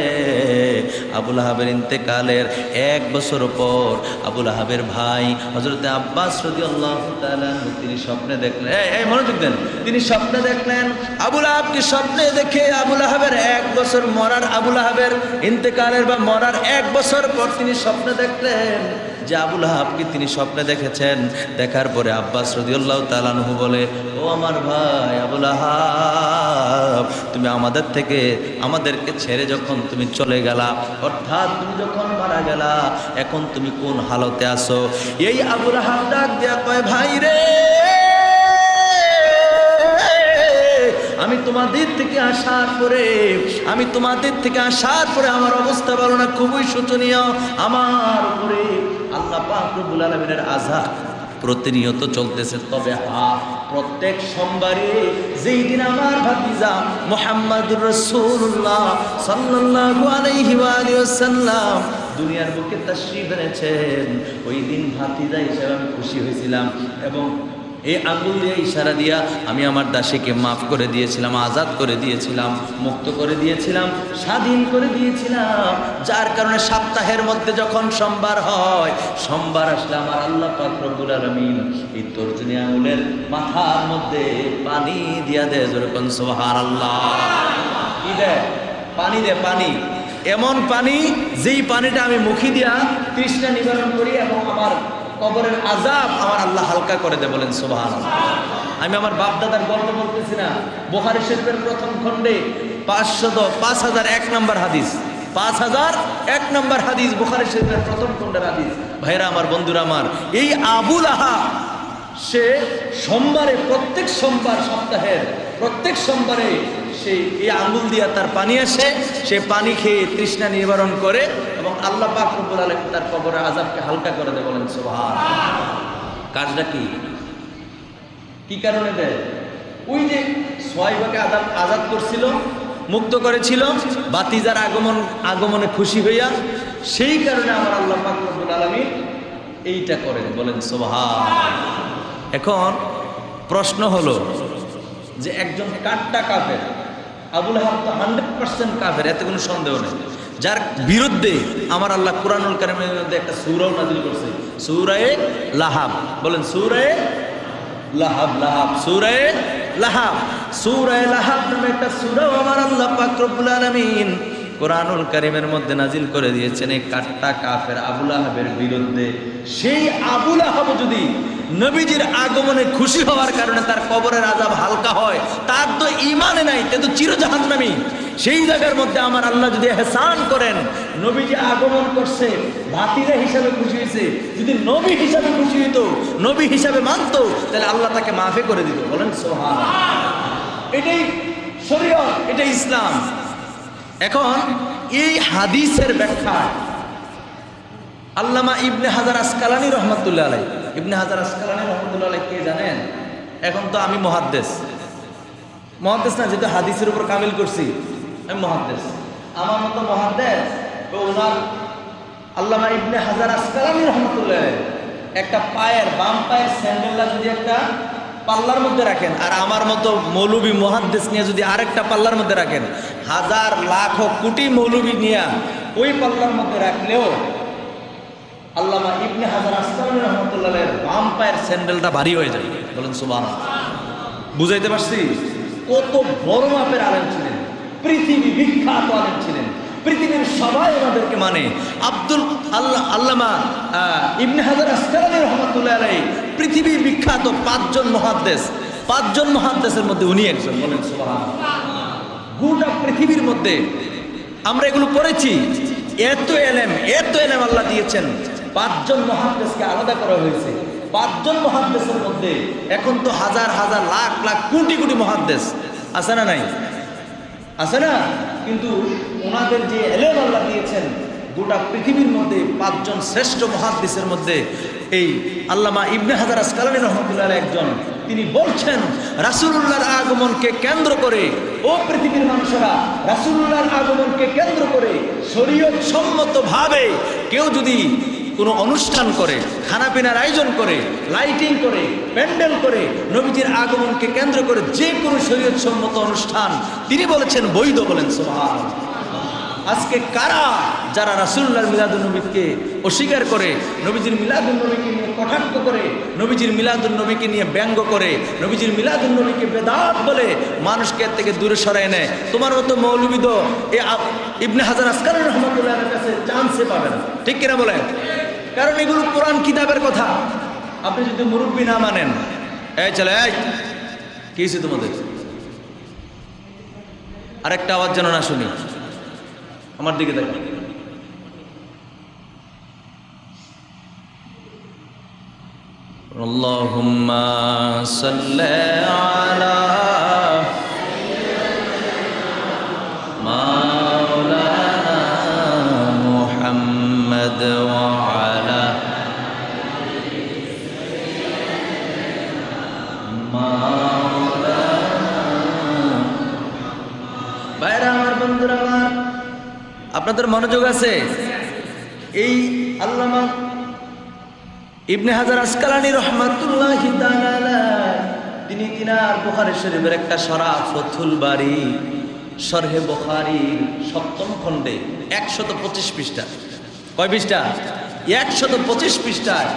আবুল আহাবের ইন্তেকালের 1 বছর পর আবুল আহাবের ভাই হযরতে আব্বাস রাদিয়াল্লাহু তাআলা তিনি স্বপ্নে দেখলেন, মনোযোগ দেন, তিনি স্বপ্নে দেখলেন আবুল আহাবকে। স্বপ্নে দেখে আবুল আহাবের 1 বছর মরার, আবুল আহাবের ইন্তেকালের বা মরার 1 বছর পর তিনি স্বপ্নে দেখলেন যে আবুল আহাবকে তিনি স্বপ্নে দেখেছেন। দেখার পরে আব্বাস রাদিয়াল্লাহু তাআলা আনহু বলে, ও আমার ভাই আবুল আহাব, তুমি আমাদেরকে ছেড়ে যখন তুমি চলে গেলা, অর্থাৎ তুমি যখন মারা গেলা, এখন তুমি কোন হালতে আছো? এই আবুল আহাব ডাক দিয়া কয়, ভাই রে, আমি তোমাদের থেকে আসার পরে আমার অবস্থা ভালো না, খুবই শোচনীয়। আমার উপরে আল্লাহ পাক রব্বুল আলামিনের আযাব প্রতিনিয়ত চলতেছে। তবে প্রত্যেক সোমবারে যেই দিন আমার ভাতিজা মুহাম্মদুর রাসূলুল্লাহ সাল্লাল্লাহু আলাইহি ওয়া আলিহি ওয়াসাল্লাম দুনিয়ার বুকে তাশরীফ এনেছেন, ওই দিন ভাতিজা হিসেবে আমি খুশি হয়েছিলাম এবং এই আঙ্গুল দিয়ে ইশারা দিয়া আমি আমার দাসীকে মাফ করে দিয়েছিলাম, আজাদ করে দিয়েছিলাম, মুক্ত করে দিয়েছিলাম, স্বাধীন করে দিয়েছিলাম। যার কারণে সপ্তাহের মধ্যে যখন সোমবার হয়, সোমবার আসলে আমার আল্লাহ পাক রব্বুল আলামিন এই তর্জনী আঙ্গুলের মাথার মধ্যে পানি দিয়া দেয়। যেরকম সুবহানাল্লাহ, কি দেয়? পানি দেয়। পানি, এমন পানি যেই পানিটা আমি মুখে দিয়া তৃষ্ণা নিবারণ করি এবং আমার কবরের আযাব আমার আল্লাহ হালকা করে দেয়। বলেন সুবহানাল্লাহ। আমি আমার বাপ দাদার গল্প বলতেছি না। বুখারী শরীফের প্রথম খণ্ডে 5001 নম্বর হাদিস, 5001 নম্বর হাদিস বুখারী শরীফের প্রথম খণ্ডের হাদিস। ভাইরা আমার, বন্ধুরা আমার, এই আবুল আহাব সে সোমবারে, প্রত্যেক সোমবার, সপ্তাহের প্রত্যেক সোমবারে সে এই আঙ্গুল দিয়া তার পানি আসে, সে পানি খেয়ে তৃষ্ণা নিবারণ করে এবং আল্লাহ পাক রব্বুল আলামিন তার কবরের আযাবকে হালকা করে দেয়। বলেন সুবহানাল্লাহ। কাজটা কি কারণে দেয়? ওই যে সোয়াইবাকে আজাদ করছিল, মুক্ত করেছিল, বাতিজার আগমনে খুশি হইয়া, সেই কারণে আমার আল্লাহ পাক রব্বুল আলামিন এইটা করেন। বলেন সুবহানাল্লাহ। এখন প্রশ্ন হলো যে একজন কাট্টা কাফের, আবুল আহাব তো 100% কাফের, এতে কোনো সন্দেহ নেই, যার বিরুদ্ধে আমার আল্লাহ কুরআনুল কারীমের মধ্যে একটা সূরাও নাযিল করছে, সূরা লাহাব। বলেন সূরা লাহাব। সূরা লাহাব নামে একটা সূরাও আমার আল্লাহ পাক রব্বুল আলামিন কুরআনুল কারীমের মধ্যে নাযিল করে দিয়েছেন এই কাট্টা কাফের আবুল আহাবের বিরুদ্ধে। সেই আবুল আহাব যদি নবীজির আগমনে খুশি হওয়ার কারণে তার কবরের আযাব হালকা হয়, তার তো ঈমানে নাই, তে তো চিরজাহান্নামী। সেই জায়গার মধ্যে আমার আল্লাহ যদি ইহসান করেন, নবীজি আগমন করছে, ভাতিজা হিসাবে খুশি হয়েছে, যদি নবী হিসাবে খুশি হইতো, নবী হিসাবে মানতো, তাহলে আল্লাহ তাকে মাফে করে দিত। বলেন সুবহানাল্লাহ। এটাই শরীয়ত, এটাই ইসলাম। এখন এই হাদিসের ব্যাখ্যা আল্লামা ইবনে হাজার আসকালানী রহমাতুল্লাহ আলাইহি, ইবনে হাজার আসকালানী রহমাতুল্লাহ আলাইহি কে জানেন? এখন তো আমি মুহাদ্দিস না, যেহেতু হাদিসের উপর কামিল করছি, আমি মুহাদ্দিস। আমার মতো মুহাদ্দিস তো ওনার আল্লামা ইবনে হাজার আসকালানী রহমাতুল্লাহ আলাইহি একটা পায়ের, বাম পায়ের স্যান্ডেলটা যদি একটা পাল্লার মধ্যে রাখেন, আর আমার মতো মৌলবী মুহাদ্দিস নিয়ে যদি আরেকটা পাল্লার মধ্যে রাখেন, হাজার লাখ কোটি মৌলবী নিয়ে ওই পাল্লার মধ্যে রাখলেও আল্লামা ইবনে হাজার আসকালানী রহমাতুল্লাহ আলাইহির বাম পায়ের স্যান্ডেলটা ভারী হয়ে যায়। বলেন সুবহানাল্লাহ। বুঝাইতে পারছি? কত বড় মাপের আলেম ছিলেন, পৃথিবী বিখ্যাত আলেম ছিলেন, পৃথিবীর সবাই ওনাদেরকে মানে। আল্লামা ইবনে হাজার আসকালানী রহমাতুল্লাহ আলাইহি পৃথিবীর বিখ্যাত 5 মুহাদ্দিসের মধ্যে উনি একজন। বলেন সুবহানাল্লাহ। গোটা পৃথিবীর মধ্যে আমরা এগুলো পড়েছি, এত এলেম আল্লাহ দিয়েছেন। 5 মুহাদ্দিসকে আলাদা করা হয়েছে। 5 মুহাদ্দিসের মধ্যে এখন তো হাজার হাজার লাখ লাখ কোটি কোটি মুহাদ্দিস আছে না? নাই, আছে না? কিন্তু ওনাদের যে এলেম আল্লাহ দিয়েছেন, গোটা পৃথিবীর মধ্যে 5 শ্রেষ্ঠ মুহাদ্দিসের মধ্যে এই আল্লামা ইবনে হাজার আসকালানী রহমাতুল্লাহ আলাইহি একজন। তিনি বলছেন, রাসূলুল্লাহর আগমনকে কেন্দ্র করে, ও পৃথিবীর মানুষেরা, রাসূলুল্লাহর আগমনকে কেন্দ্র করে শরীয়ত সম্মতভাবে কেউ যদি কোনো অনুষ্ঠান করে, খানাপিনার আয়োজন করে, লাইটিং করে, প্যান্ডেল করে, নবীজির আগমনকে কেন্দ্র করে যে কোনো শরীয়ত সম্মত অনুষ্ঠান, তিনি বলেছেন বৈধ। বলেন সুবহানাল্লাহ। আজকে কারা যারা রাসূলুল্লাহর মিলাদুন নবীকে অস্বীকার করে, নবীজির মিলাদুন নবীকে নিয়ে কটাক্ষ করে, নবীজির মিলাদুন নবীকে নিয়ে ব্যঙ্গ করে, নবীজির মিলাদুন নবীকে বেদাত বলে মানুষকে এর থেকে দূরে সরায় নেয়, তোমার মতো মৌলবী তো ইবনে হাজার আসকালানী রহমাতুল্লাহ আলাইহির কাছে চান্সে পাবে না। ঠিক কিনা বলেন? কারণ এগুলো কোরআন কিতাবের কথা। আপনি যদি মুরব্বী না মানেন, এই চলে এই কি হয়েছে তোমাদের, আরেকটা আওয়াজ যেন না শুনি, আমার দিকে দেখো। আল্লাহুম্মা সাল্লি আলা মাওলানা মুহাম্মদ ওয়া আলা ভাইরা আমার, বন্ধুরা আমার, আপনাদের মনোযোগ আছে? এই আল্লামা ইবনে হাজার আসকালানী রহমাতুল্লাহি তাআলা তিনি তিনার বুখারী শরীফের একটা শরহ ফাথুল বারী শরহে বুখারীর ৭ম খণ্ডে ১২৫ পৃষ্ঠা, কয় পৃষ্ঠা? ১২৫ পৃষ্ঠায়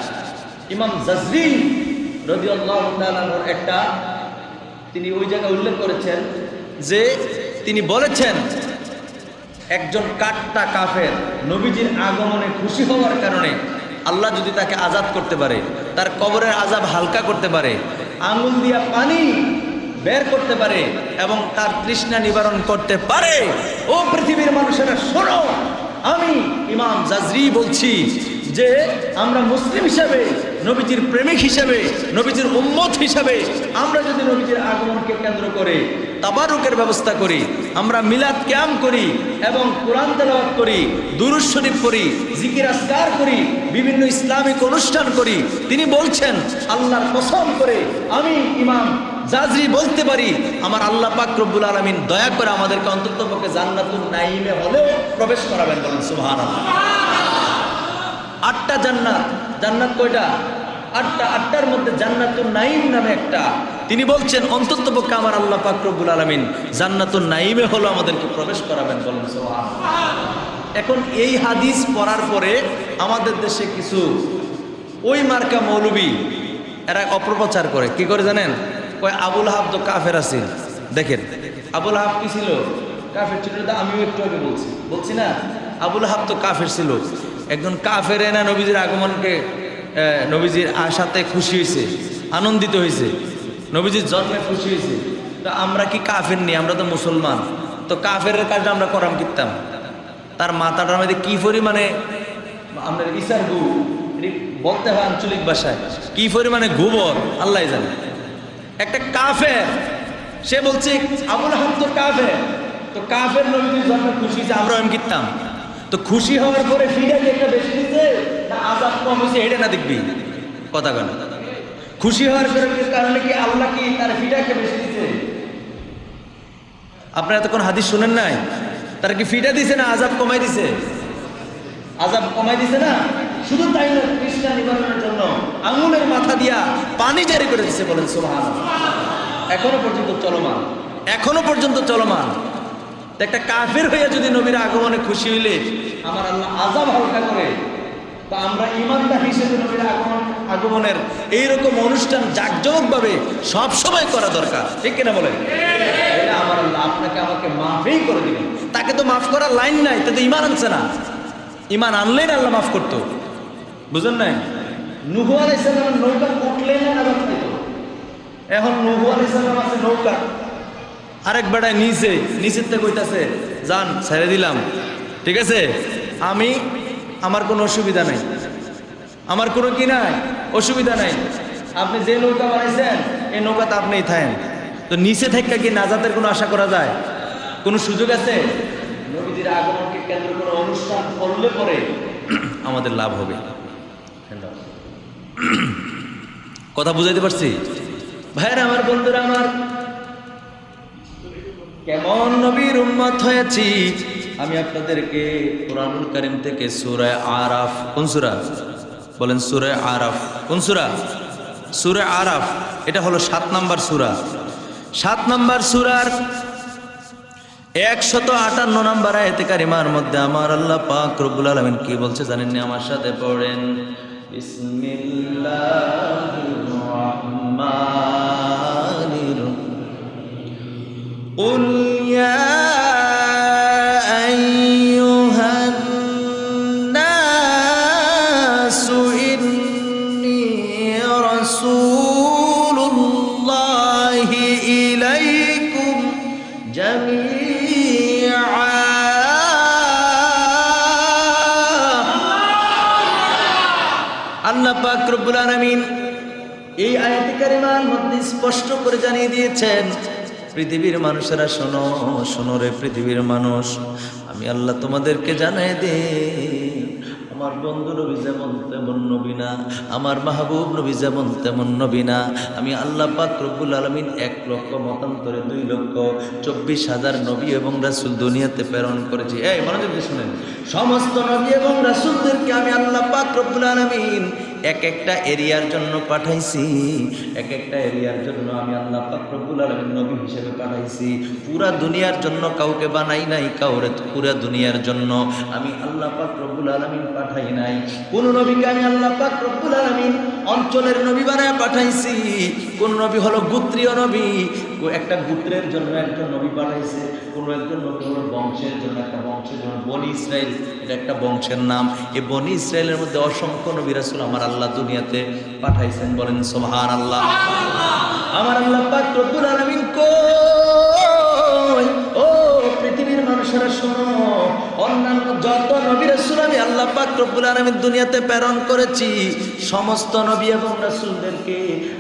ইমাম জাজরি রাদিয়াল্লাহু তাআলার একটা তিনি ওই জায়গায় উল্লেখ করেছেন যে তিনি বলেছেন একজন কাট্টা কাফের নবীজির আগমনে খুশি হওয়ার কারণে আল্লাহ যদি তাকে আজাদ করতে পারে, তার কবরের আযাব হালকা করতে পারে, আঙুল দিয়া পানি বের করতে পারে এবং তার তৃষ্ণা নিবারণ করতে পারে, ও পৃথিবীর মানুষেরা শোনো, আমি ইমাম জাজরি বলছি যে আমরা মুসলিম হিসাবে, নবীজির প্রেমিক হিসাবে, নবীজির উম্মত হিসাবে আমরা যদি নবীজির আগমনকে কেন্দ্র করে তাবারুকের ব্যবস্থা করি, আমরা মিলাদ কিয়াম করি এবং কোরআন তেলাওয়াত করি, দুরূদ শরীফ পড়ি, জিকির আজকার করি, বিভিন্ন ইসলামিক অনুষ্ঠান করি, তিনি বলছেন আল্লাহর কসম করে আমি ইমাম জাজরি বলতে পারি আমার আল্লাহ পাক রব্বুল আলামিন দয়া করে আমাদেরকে অন্ততপক্ষে জান্নাতুন নাঈমে হলেও প্রবেশ করাবেন। বলেন সুবহানাল্লাহ। 8টা জান্নাত, জান্নাত কয়টা? 8টা, 8টার মধ্যে জান্নাতুন নাঈম নামে একটা। তিনি বলছেন অন্ততপক্ষে আমার আল্লাহ পাক রব্বুল আলামিন জান্নাতুন নাঈমে হলো আমাদেরকে প্রবেশ করাবেন। বলেন সুবহানাল্লাহ। এখন এই হাদিস পড়ার পরে আমাদের দেশে কিছু ওই মার্কা মৌলবী এরা অপপ্রচার করে, কি করে জানেন? কয় আবুল আহাব তো কাফের আছে। দেখেন আবুল আহাব কি ছিল? কাফের ছিল। আমিও একটু আগে বলছি না, আবুল আহাব তো কাফের ছিল। একজন কাফের না নবীজির আগমনকে, নবীজির আশাতে খুশি হয়েছে, আনন্দিত হয়েছে, নবীজির জন্মে খুশি হয়েছে। তো আমরা কি কাফের নি? আমরা তো মুসলমান। তো কাফের কাজটা আমরা করাম কিতাম, তার মাথাটার মধ্যে কি পরিমাণে আমরা ইসার গু বলতে হয় আঞ্চলিক ভাষায়, কি পরিমাণে গোবর আল্লাহ জানে। একটা কাফের সে বলছে আবুল আহাব তো কাফের, তো কাফের নবীজির জন্মে খুশি হয়েছে, আমরা এম কিতাম। তো খুশি হওয়ার পরে ফিডা কি একটা বেশি দিচ্ছে না আযাব কম হয়েছে, এটা না দেখবি কথা কেন? খুশি হওয়ার কারণে কি আল্লাহ কি তার ফিডাকে বেশি দিচ্ছে? আপনারা এতক্ষণ হাদিস শুনেন নাই? তারা কি ফিডা দিছে না আযাব কমাই দিছে? আযাব কমাই দিছে না। শুধু তাই না, তৃষ্ণা নিবারণের জন্য আঙুলের মাথা দিয়া পানি জারি করে দিছে। বলেন সুবহানাল্লাহ। এখনো পর্যন্ত চলমান, এখনো পর্যন্ত চলমান। একটা কাফের হইয়া যদি নবীর আগমনে খুশি হইলে আমার আল্লাহ আযাব হালকা করে, বা আমরা ইমানদার হিসেবে নবীর আগমনের এইরকম অনুষ্ঠান জাঁকজমকভাবে সবসময় করা দরকার, ঠিক কিনা বলেন? আমার আল্লাহ আপনাকে আমাকে মাফই করে দিবেন। তাকে তো মাফ করার লাইন নাই, তাতে ইমান আনছে না। ইমান আনলেই আল্লাহ মাফ করতো, বুঝেন নাই? নূহ আলাইহিস সালামের নৌকা উঠলেই না আযাব দিত। এখন নূহ আলাইহিস সালাম আছে নৌকা, আরেক বেড়ায় নিচের থেকে কইতাছে যান ছেড়ে দিলাম, ঠিক আছে, আমার কোনো অসুবিধা নাই, আমার কোনো কি নাই অসুবিধা নাই, আপনি যে নৌকা বানাইছেন এই নৌকাতে আপনিই থাকেন। তো নিচে থেকে কি নাজাতের কোনো আশা করা যায়? কোনো সুযোগ আছে? নবীজির আগমনকে কেন্দ্র করে অনুষ্ঠান করলে পরে আমাদের লাভ হবে। কথা বুঝাইতে পারছি ভাইরা আমার, বন্ধুরা আমার? কেমন নবীর উম্মত হয়েছি আমি আপনাদেরকে কুরআনুল কারীম থেকে সূরা আরাফ, কোন সূরা বলেন? সূরা আরাফ। কোন সূরা? সূরা আরাফ। এটা হলো 7 নম্বর সূরা। 7 নম্বর সূরার 158 নম্বর আয়াতে কারিমার মধ্যে আমার আল্লাহ পাক রব্বুল আলামিন কি বলছে জানেন না? আমার সাথে পড়েন, বিসমিল্লাহির রাহমানির রাহিম। قل يا أيها الناس পাক রব্বুল আলামিন এই আয়াতে কারিমার মধ্যে স্পষ্ট করে জানিয়ে দিয়েছেন, পৃথিবীর মানুষেরা শোনো, শোনো রে পৃথিবীর মানুষ, আমি আল্লাহ তোমাদেরকে জানাই দিই, আমার বন্ধু নবী যেমন তেমন নবী না, আমার মাহবুব নবী যেমন তেমন নবী না। আমি আল্লাহ পাক রব্বুল আলামিন 1 লক্ষ মতান্তরে 2,24,000 নবী এবং রাসূল দুনিয়াতে প্রেরণ করেছি। এই মনোযোগ দিয়ে শুনেন, সমস্ত নবী এবং রাসূলদেরকে আমি আল্লাহ পাক রব্বুল আলামিন এক একটা এরিয়ার জন্য পাঠাইছি, এক একটা এরিয়ার জন্য আমি আল্লাহ পাক রব্বুল আলামিন নবী হিসেবে পাঠাইছি। পুরা দুনিয়ার জন্য কাউকে বানাই নাই, কাউরে পুরা দুনিয়ার জন্য আমি আল্লাহ পাক রব্বুল আলামিন পাঠাই নাই। কোন নবীকে আমি আল্লাহ পাক রব্বুল আলামিন অঞ্চলের নবী বানায় পাঠাইছি, কোন নবী হলো গোত্রীয় নবী, একটা গোত্রের জন্য একজন নবী পাঠাইছে, কোন একজন নবী হলো বংশের জন্য একটা বংশের জন্য। বনি ইসরাইল এটা একটা বংশের নাম। এই বনি ইসরাইলের মধ্যে অসংখ্য নবী রাসূল আমার আল্লাহ দুনিয়াতে পাঠাইছেন, বলেন সুবহানাল্লাহ। আমার আল্লাহ পাক রব্বুল আলামিন কই, ও পৃথিবীর মানুষেরা শোনো, অন্যান্য যত নবী রাসূল আমি আল্লাহ পাক রব্বুল আলামিন দুনিয়াতে প্রেরণ করেছি, সমস্ত নবী এবং রাসূলদেরকে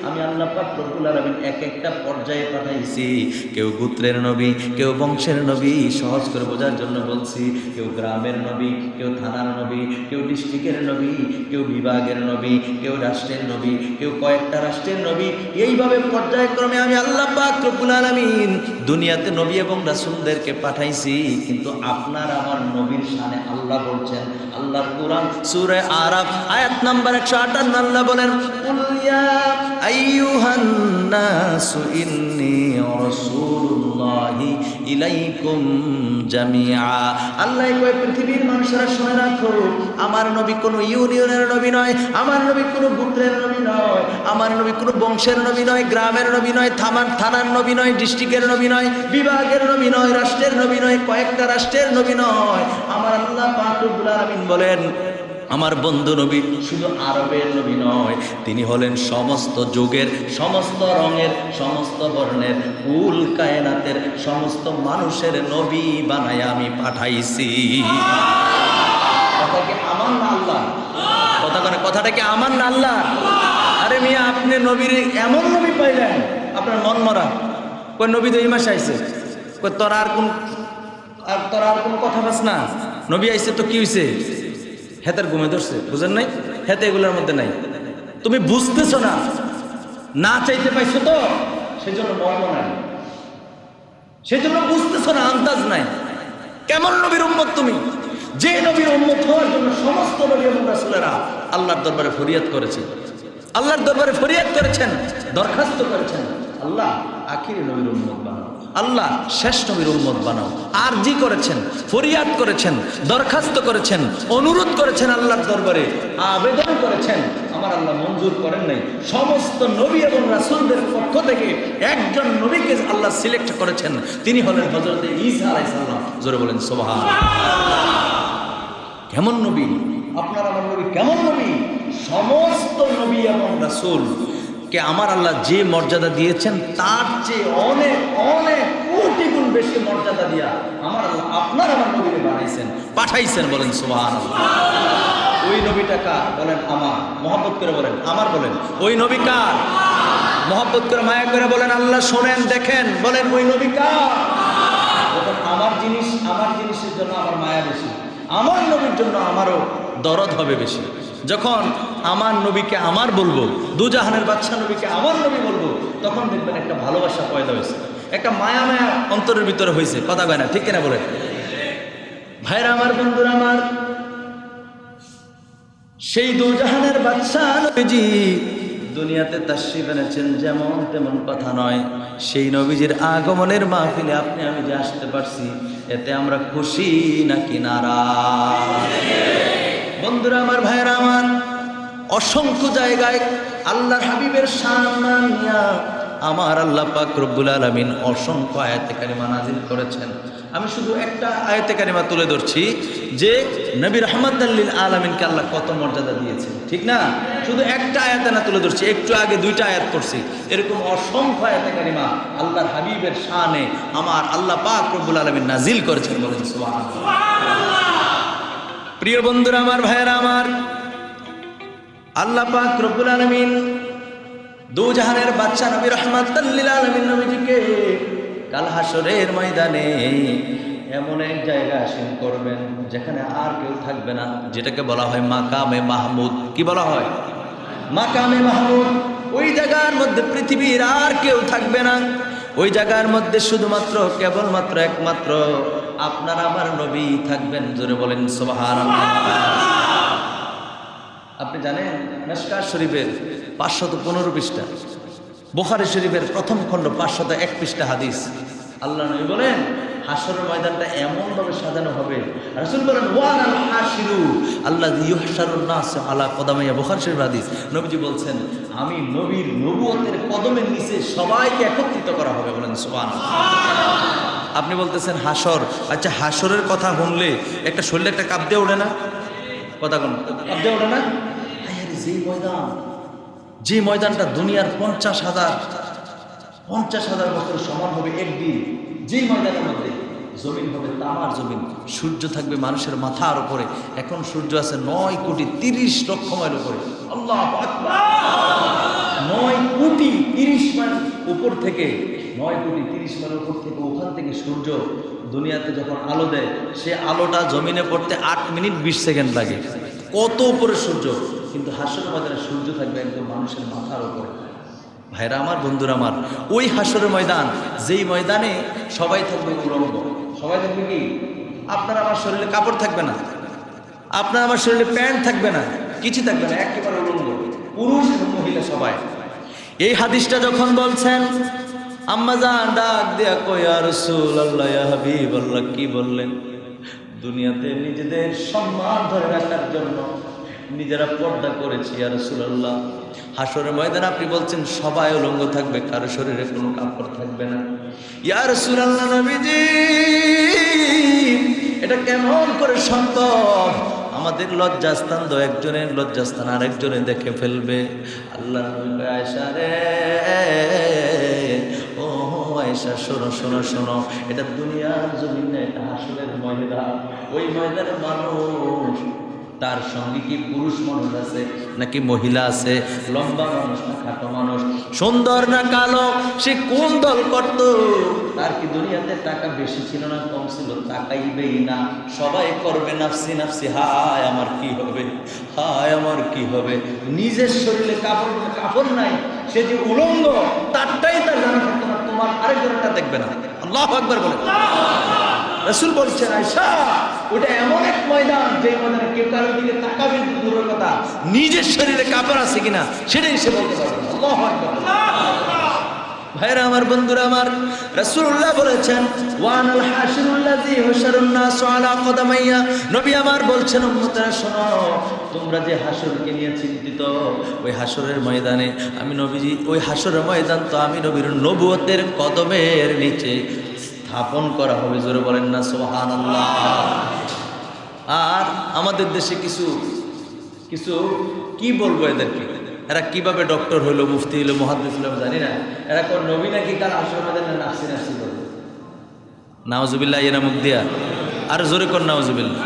আমি আল্লাহ পাক রব্বুল আলামিন এক একটা পর্যায়ে পাঠাইছি। কেউ গোত্রের নবী, কেউ বংশের নবী, সহজ করে বোঝার জন্য বলছি, কেউ গ্রামের নবী, কেউ থানার নবী, কেউ ডিস্ট্রিক্টের নবী, কেউ বিভাগের নবী, কেউ রাষ্ট্রের নবী, কেউ কয়েকটা রাষ্ট্রের নবী। এইভাবে পর্যায়ক্রমে আমি আল্লাহ পাক রব্বুল আলামিন দুনিয়াতে নবী এবং রাসূলদেরকে পাঠাইছি। কিন্তু আপনার আমার নবীর শানে আল্লাহ বলছেন, আল্লাহর কোরআন সূরা আরাফ আয়াত নাম্বার 158 আল্লাহ বলেন, কুল ইয়া আইয়ুহান নাসু ইন্নী রাসূলুল্লাহি ইলাইকুম জামিআ। আল্লাহ কয়, পৃথিবীর মানুষেরা শুনে রাখো, আমার নবী কোনো ইউনিয়নের নবী নয়, আমার নবী কোনো গোত্রের নবী নয়, আমার নবী কোনো বংশের নবী নয়, গ্রামের নবী নয়, থানার নবী নয়, ডিস্ট্রিক্টের নবী নয়, বিভাগের নবী নয়, রাষ্ট্রের নবী নয়, কয়েকটা রাষ্ট্রের নবী নয়। আমার আল্লাহ পাক রব্বুল আলামিন বলেন, আমার বন্ধু নবী শুধু আরবের নবী নয়, তিনি হলেন সমস্ত যুগের, সমস্ত রঙের, সমস্ত বর্ণের, কুল কায়নাতের সমস্ত মানুষের নবী বানায় আমি পাঠাইছি। কথা কি আমার না আল্লাহ? কথাটা কি আমার না আল্লাহ? আরে মিয়া, আপনি নবীর এমন নবী পাইলেন আপনার মন মরা। কই নবী তো এই মাসে আইছে, কই তোর আর কোন কথা বাস না, নবী আইছে তো কি হয়েছে? হেতার ঘুমে ধরছে, বুঝেন নাই? হেতে এগুলোর মধ্যে নাই, তুমি বুঝতেছো না, না চাইতে পাইছো তো সেই জন্য মর্ম নাই, সেই জন্য বুঝতেছো না, আন্দাজ নাই। কেমন নবীর উম্মত তুমি? যে নবীর উম্মত হওয়ার জন্য সমস্ত নবী এবং রাসূলেরা আল্লাহর দরবারে ফরিয়াদ করেছে, আল্লাহর দরবারে ফরিয়াদ করেছেন, দরখাস্ত করেছেন, আল্লাহ আখিরি নবীর উম্মত বানাও, আল্লাহ শেষ নবীর উম্মত বানাও। আরজি করেছেন, ফরিয়াদ করেছেন, দরখাস্ত করেছেন, অনুরোধ করেছেন, আল্লাহর দরবারে আবেদন করেছেন। আমার আল্লাহ মঞ্জুর করেন নাই। সমস্ত নবী এবং রাসূলদের পক্ষ থেকে একজন নবীকে আল্লাহ সিলেক্ট করেছেন, তিনি হলেন হযরত ঈসা আলাইহিস সালাম। জোরে বলেন সুবহানাল্লাহ। কেমন নবী আপনার আমার নবী? কেমন নবী? সমস্ত নবী এবং রাসূল কে আমার আল্লাহ যে মর্যাদা দিয়েছেন তার চেয়ে অনেক অনেক কোটি গুণ বেশি মর্যাদা দিয়া আমার আল্লাহ আপনার আমার নবীকে বানাইছেন, পাঠাইছেন। বলেন সুবহানাল্লাহ। ওই নবীটা কার? বলেন আমার। মহব্বত করে বলেন আমার। বলেন ওই নবী কার? মহব্বত করে মায়া করে বলেন আল্লাহ শোনেন দেখেন। বলেন ওই নবী কার? আমার জিনিসের জন্য আমার মায়া বেশি, আমার নবীর জন্য আমারও দরদ হবে বেশি। যখন আমার নবীকে আমার বলবো, দুজাহানের বাদশা নবীকে আমার নবী বলবো, তখন দেখবেন একটা ভালোবাসা পয়দা হয়েছে, একটা মায়া মায়া অন্তরের ভিতরে হয়েছে। কথা কয় না? ঠিক কিনা বলেন? ভাইরা আমার, বন্ধুরা আমার, সেই দুজাহানের বাদশা নবীজি দুনিয়াতে তাশরীফ এনেছেন, যেমন তেমন কথা নয়। সেই নবীজির আগমনের মাহফিলে আপনি আমি যে আসতে পারছি, এতে আমরা খুশি নাকি নারাজ? বন্ধুরা আমার, ভাইরা আমার, অসংখ্য জায়গায় আল্লাহর হাবিবের শান নিয়া আমার আল্লাহ পাক রব্বুল আলামিন অসংখ্য আয়াতে কারিমা নাযিল করেছেন। আমি শুধু একটা আয়াতে কারিমা তুলে ধরছি যে নবী রাহমাতাল লিল আলামিনকে আল্লাহ কত মর্যাদা দিয়েছে, ঠিক না? শুধু একটা আয়াতে না তুলে ধরছি, একটু আগে দুইটা আয়াত পড়ছি। এরকম অসংখ্য আয়াতে কারিমা আল্লাহর হাবিবের শানে আমার আল্লাহ পাক রব্বুল আলামিন নাযিল করেছেন। বলেন সুবহানাল্লাহ। প্রিয় বন্ধুরা আমার, ভাইয়েরা আমার, আল্লাহ পাক রব্বুল আলামিন দু জাহানের বাদশা নবী রাহমাতাল লিল আলামিন নবীজিকে কাল হাসরের ময়দানে এমন এক জায়গা আসীন করবেন যেখানে আর কেউ থাকবে না, যেটাকে বলা হয় মাকামে মাহমুদ। কি বলা হয়? মাকামে মাহমুদ। ওই জায়গার মধ্যে পৃথিবীর আর কেউ থাকবে না। ওই জায়গার মধ্যে শুধুমাত্র কেবলমাত্র একমাত্র আপনার আমার নবী থাকবেন। জোরে বলেন সুবহানাল্লাহ। আপনি জানেন মিশকাত শরীফের 515 পৃষ্ঠা, বুখারী শরীফের প্রথম খণ্ড 501 পৃষ্ঠা হাদিস, আল্লাহ নবী বলেন হাসরের ময়দানটা এমন ভাবে সাজানো হবে। রাসূল বলেন ওয়ানাল হাশিরু আল্লাযী ইউহশারুন নাস আলা কদামাইয়া। বুখারী শরীফ হাদিস। নবীজি বলছেন আমি নবীর নবুয়তের কদমের নিচে সবাইকে একত্রিত করা হবে। বলেন সুবহানাল্লাহ। আপনি বলতেছেন হাসর, আচ্ছা হাসরের কথা শুনলে একটা শরীরে একটা কাঁপ দিয়ে ওঠে না? কথা কোন কাঁপ দিয়ে ওঠে না? আরে যে ময়দানটা দুনিয়ার 50,000 বছর সমান হবে একদিন, যেই ময়দানের মধ্যে জমিন হবে তামার জমিন, সূর্য থাকবে মানুষের মাথার উপরে। এখন সূর্য আছে 9,30,00,000 মাইল উপরে। আল্লাহু আকবার। 9,30,00,000 মাইল উপর থেকে, 9,30,00,000 মাইল উপর থেকে, ওখান থেকে সূর্য দুনিয়াতে যখন আলো দেয়, সে আলোটা জমিনে পড়তে 8 মিনিট 20 সেকেন্ড লাগে। কত উপরে সূর্য! কিন্তু হাসরের ময়দানে সূর্য থাকবে একদম মানুষের মাথার উপরে। ভাইরা আমার, বন্ধুরা আমার, ওই হাসরের ময়দান, যেই ময়দানে সবাই থাকবে উলঙ্গ। সবাই থাকবে কি? আপনার আমার শরীরে কাপড় থাকবে না, আপনার আমার শরীরে প্যান্ট থাকবে না, কিছু থাকবে না, একেবারে উলঙ্গ, পুরুষ এবং মহিলা সবাই। এই হাদিসটা যখন বলছেন আম্মা জান ডাক দিয়া কই ইয়া রাসূলুল্লাহ, ইয়া হাবিবাল্লাহ, কি বললেন? দুনিয়াতে নিজেদের সম্মান ধরে রাখার জন্য নিজেরা পর্দা করেছি ইয়া রাসূলুল্লাহ। হাসরের ময়দানে আপনি বলছেন সবাই উলঙ্গ থাকবে, কারো শরীরে কোনো কাপড় থাকবে না। ইয়া রাসূলুল্লাহ নবীজি, এটা কেমন করে সম্ভব? আমাদের লজ্জাস্থান তো একজনের, লজ্জাস্থান আরেকজনে দেখে ফেলবে। আল্লাহ নবী আয়েশা রে, ও আয়েশা শোনো শোনো শোনো, এটা দুনিয়ার জমিন না, এটা হাসরের ময়দান। ওই ময়দানের মানুষ, তার সঙ্গে কি পুরুষ মানুষ আছে নাকি মহিলা আছে? লম্বা মানুষ না খাটো মানুষ? সুন্দর না কালো? সে কোন দল করত? তার কি দুনিয়াতে টাকা বেশি ছিল না কম ছিল? তাকাইবেই না, সবাই করবে নাফসি নাফসি। হায় আমার কি হবে, হায় আমার কি হবে। নিজের শরীরে কাপড় নাই, সে যে উলঙ্গ, তারটাই তার জানা থাকতো না, তোমার আরেকজনটা দেখবে না। আল্লাহু আকবার বলে। রাসূল বলছেন আয়েশা, ওটা এমন এক ময়দান, যে ময়দানে কেউ কারোর দিকে তাকাবে দূরের কথা, নিজের শরীরে কাপড় আছে কিনা সেটাই সে বলতে পারবে। আল্লাহু আকবার। ভাইরা আমার, বন্ধুরা আমার, রাসূলুল্লাহ বলেছেন ওয়ানাল হাশিরুল্লাযী হুশারুন নাস আলা কদামাইয়া। নবী আমার বলছেন উম্মতেরা শোনো, তোমরা যে হাসরকে নিয়ে চিন্তিত, ওই হাসরের ময়দানে আমি নবীজি, ওই হাসরের ময়দান তো আমি নবীর নবুয়তের কদমের নিচে স্থাপন করা হবে। জোরে বলেন না সুবহানাল্লাহ। আর আমাদের দেশে কিছু কি বলবো এদেরকে, এরা কিভাবে ডক্টর হইলো, মুফতি হইলো, মুহাদ্দিস হইলো জানি না, এরা কোন নবী নাকি কাল হাসরের ময়দানে নাফসি নাফসি করবে। নাউজুবিল্লাহ, এরা মুখ দিয়া আর জোরে কর নাউজুবিল্লাহ।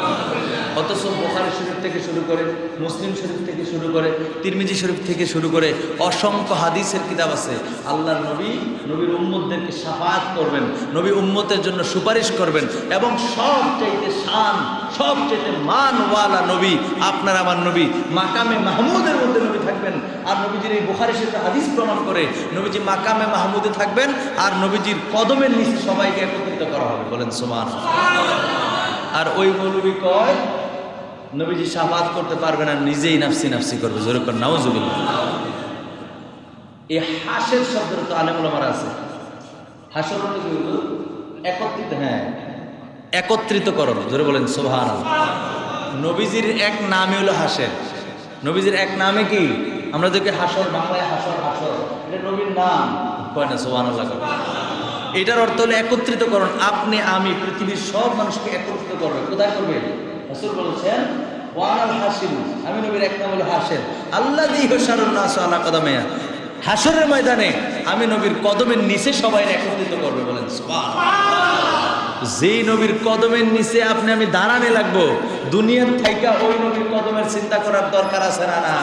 অথচ বুখারী শরীফ থেকে শুরু করে, মুসলিম শরীফ থেকে শুরু করে, তিরমিজি শরীফ থেকে শুরু করে অসংখ্য হাদিসের কিতাব আছে। আল্লাহর নবীর উম্মতদেরকে শাফাআত করবেন, নবী উম্মতের জন্য সুপারিশ করবেন, এবং সবচাইতে শান, সবচাইতে মানওয়ালা নবী আপনার আমার নবী, মাকামে মাহমুদের মধ্যে নবী থাকবেন। আর নবীজির এই বুখারী শরীফের হাদিস প্রমাণ করে নবীজি মাকামে মাহমুদে থাকবেন, আর নবীজির কদমের নিচে সবাইকে একত্রিত করা হবে। বলেন সুবহানাল্লাহ। আর ওই মৌলবী কয় নবীজি শাফাআত করতে পারবে না, নিজেই নাফসি নাফসি করবে। জোরে কর নাউজুবিল্লাহ। এই হাসের শব্দের তো আলেম ওলামারা আছে। হাসর মানে কি হলো? একত্রিত, হ্যাঁ, একত্রিতকরণ। জোরে বলেন সুবহানাল্লাহ। নবীজির এক নামই হলো হাসের। নবীজির এক নামে কি আমরা দেখি হাসর, বাংলায় হাসর, এটা নবীর নাম, কয় না সুবহানাল্লাহ। এটার অর্থ হলো একত্রিতকরণ। আপনি আমি পৃথিবীর সব মানুষকে একত্রিত করবে। কোথায় করবে? রাসূল বলেছেন ওয়ানাল হাশির, আমি নবীর এক নাম হলো হাসের। আল্লাযী হুশারুন নাস আলা কদামাইয়া। হাসরের ময়দানে আমি নবীর কদমের নিচে সবাই একত্রিত করবে। বলেন সুবহানাল্লাহ। যেই নবীর কদমের নিচে আপনি আমি দাঁড়ানে লাগবো, দুনিয়ার থাইকা ওই নবীর কদমের চিন্তা করার দরকার আছে না? না।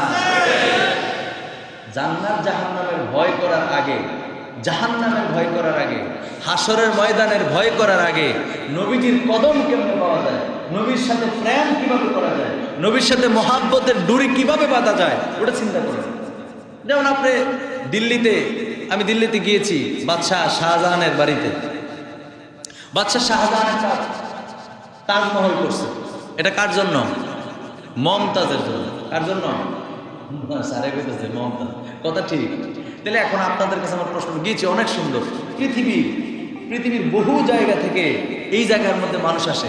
জান্নাত জাহান্নামের ভয় করার আগে, জাহান্নামের ভয় করার আগে, হাসরের ময়দানের ভয় করার আগে নবীজির কদম কেমনে পাওয়া যায়, নবীর সাথে প্রেম কিভাবে করা যায়, নবীর সাথে মহাব্বতের ডুরি কিভাবে বাঁধা যায়, ওটা চিন্তা করেন। যেমন আপনি আমি দিল্লিতে গিয়েছি বাদশাহ শাহজাহানের বাড়িতে। বাদশাহ শাহজাহানের তাজমহল করছে। এটা কার জন্য? মমতাজের জন্য। কার জন্য? সারে কইতেছে মমতাজ, কথা ঠিক। তাহলে এখন আপনাদের কাছে আমার প্রশ্ন, গিয়েছি অনেক সুন্দর, পৃথিবীর বহু জায়গা থেকে এই জায়গার মধ্যে মানুষ আসে,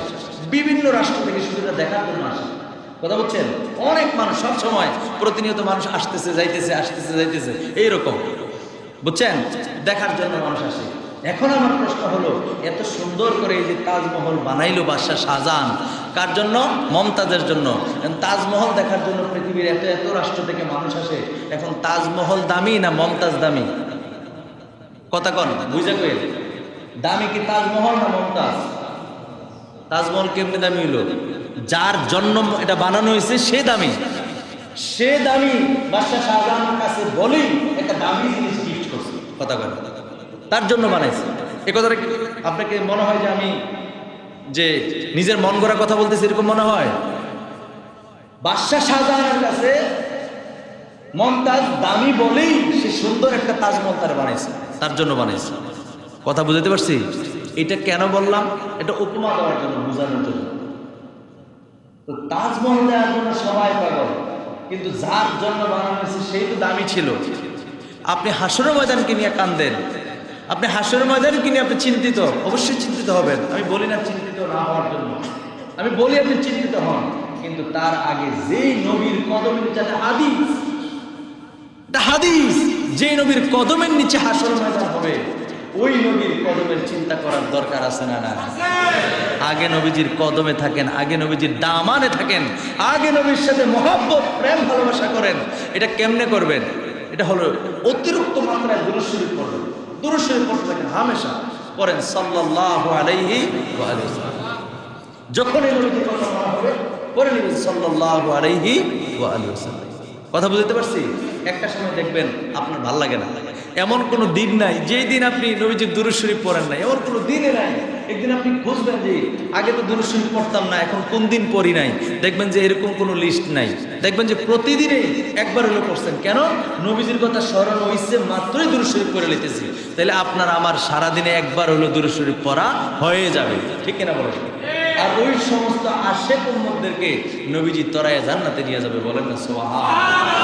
বিভিন্ন রাষ্ট্র থেকে শুধু দেখার জন্য আসে। কথা বলছেন? অনেক মানুষ, সব সময় প্রতিনিয়ত মানুষ আসতেছে যাইতেছে এইরকম, বুঝছেন, দেখার জন্য মানুষ আসে। এখন আমার প্রশ্ন হলো, এত সুন্দর করে এই যে তাজমহল বানাইলো বাদশাহ শাহজাহান, কার জন্য? মমতাজের জন্য। তাজমহল দেখার জন্য পৃথিবীর এত রাষ্ট্র থেকে মানুষ আসে। এখন তাজমহল দামি না মমতাজ দামি? কথা কন, বুঝা কই? দামি কি তাজমহল না মমতাজ? তাজমহল কেমনি দামি হইল? যার জন্য এটা বানানো হয়েছে সে দামি। বাদশাহ শাহজাহানের কাছে বলেই একটা দামি জিনিস গিফট করছে। কথা কন, তার জন্য বানাইছে। এ কথাটা আপনাকে মনে হয় যে আমি নিজের মন গড়া কথা বলতেছি এরকম মনে হয়? বাদশাহ শাহজাহানের কাছে মমতাজ দামি বলেই সে সুন্দর একটা তাজমহল তার বানাইছে, তার জন্য বানাইছে। কথা বুঝতে পারছি? এটা কেন বললাম? এটা উপমা দেওয়ার জন্য, বোঝানোর জন্য। তো তাজমহল দেওয়ার জন্য সবাই পাগল, কিন্তু যার জন্য বানানো হয়েছে সেই তো দামি ছিল। আপনি হাসরের ময়দানকে নিয়ে কান্দেন, আপনি হাসরের ময়দানকে নিয়ে আপনি চিন্তিত, অবশ্যই চিন্তিত হবেন। আমি বলি না চিন্তিত না হওয়ার জন্য, আমি বলি আপনি চিন্তিত হন, কিন্তু তার আগে যেই নবীর কদমের নিচে হাদিস, যে নবীর কদমের নিচে হাসর ময়দান হবে, ওই নবীর কদমের চিন্তা করার দরকার আছে না? না। আগে নবীজির কদমে থাকেন, আগে নবীজির দামানে থাকেন, আগে নবীর সাথে মহব্বত প্রেম ভালোবাসা করেন। এটা কেমনে করবেন? এটা হলো অতিরিক্ত মাত্রায় দুরূদ শরীফ পড়বেন। দুরূদ শরীফ পড়তে থাকেন, হামেশা পড়েন সাল্লাল্লাহু আলাইহি ওয়া সাল্লাম। যখন এই নবীজির কথা মনে হবে পড়ে নেবেন সাল্লাল্লাহু আলাইহি ওয়া সাল্লাম। কথা বুঝতে পারছি? একটা সময় দেখবেন আপনার ভাল লাগে না। এমন কোনো দিন নাই যেই দিন আপনি নবীজির দুরূদ শরীফ পড়েন নাই, এমন কোনো দিনে নাই। একদিন আপনি খুঁজবেন যে আগে তো দুরূদ শরীফ পড়তাম না, এখন কোন দিন পড়ি নাই। দেখবেন যে এরকম কোনো লিস্ট নাই। দেখবেন যে প্রতিদিনই একবার হলো পড়ছেন। কেন? নবীজির কথা স্মরণ হইছে মাত্রই দুরূদ শরীফ পড়ে লিতেছি। তাহলে আপনার আমার সারাদিনে একবার হলো দুরূদ শরীফ পড়া হয়ে যাবে, ঠিক কিনা বলেন? আর ওই সমস্ত আশেক উম্মতদেরকে নবীজি তরায়ে জান্নাতে নিয়ে যাবে, বলেন না সুবহানাল্লাহ।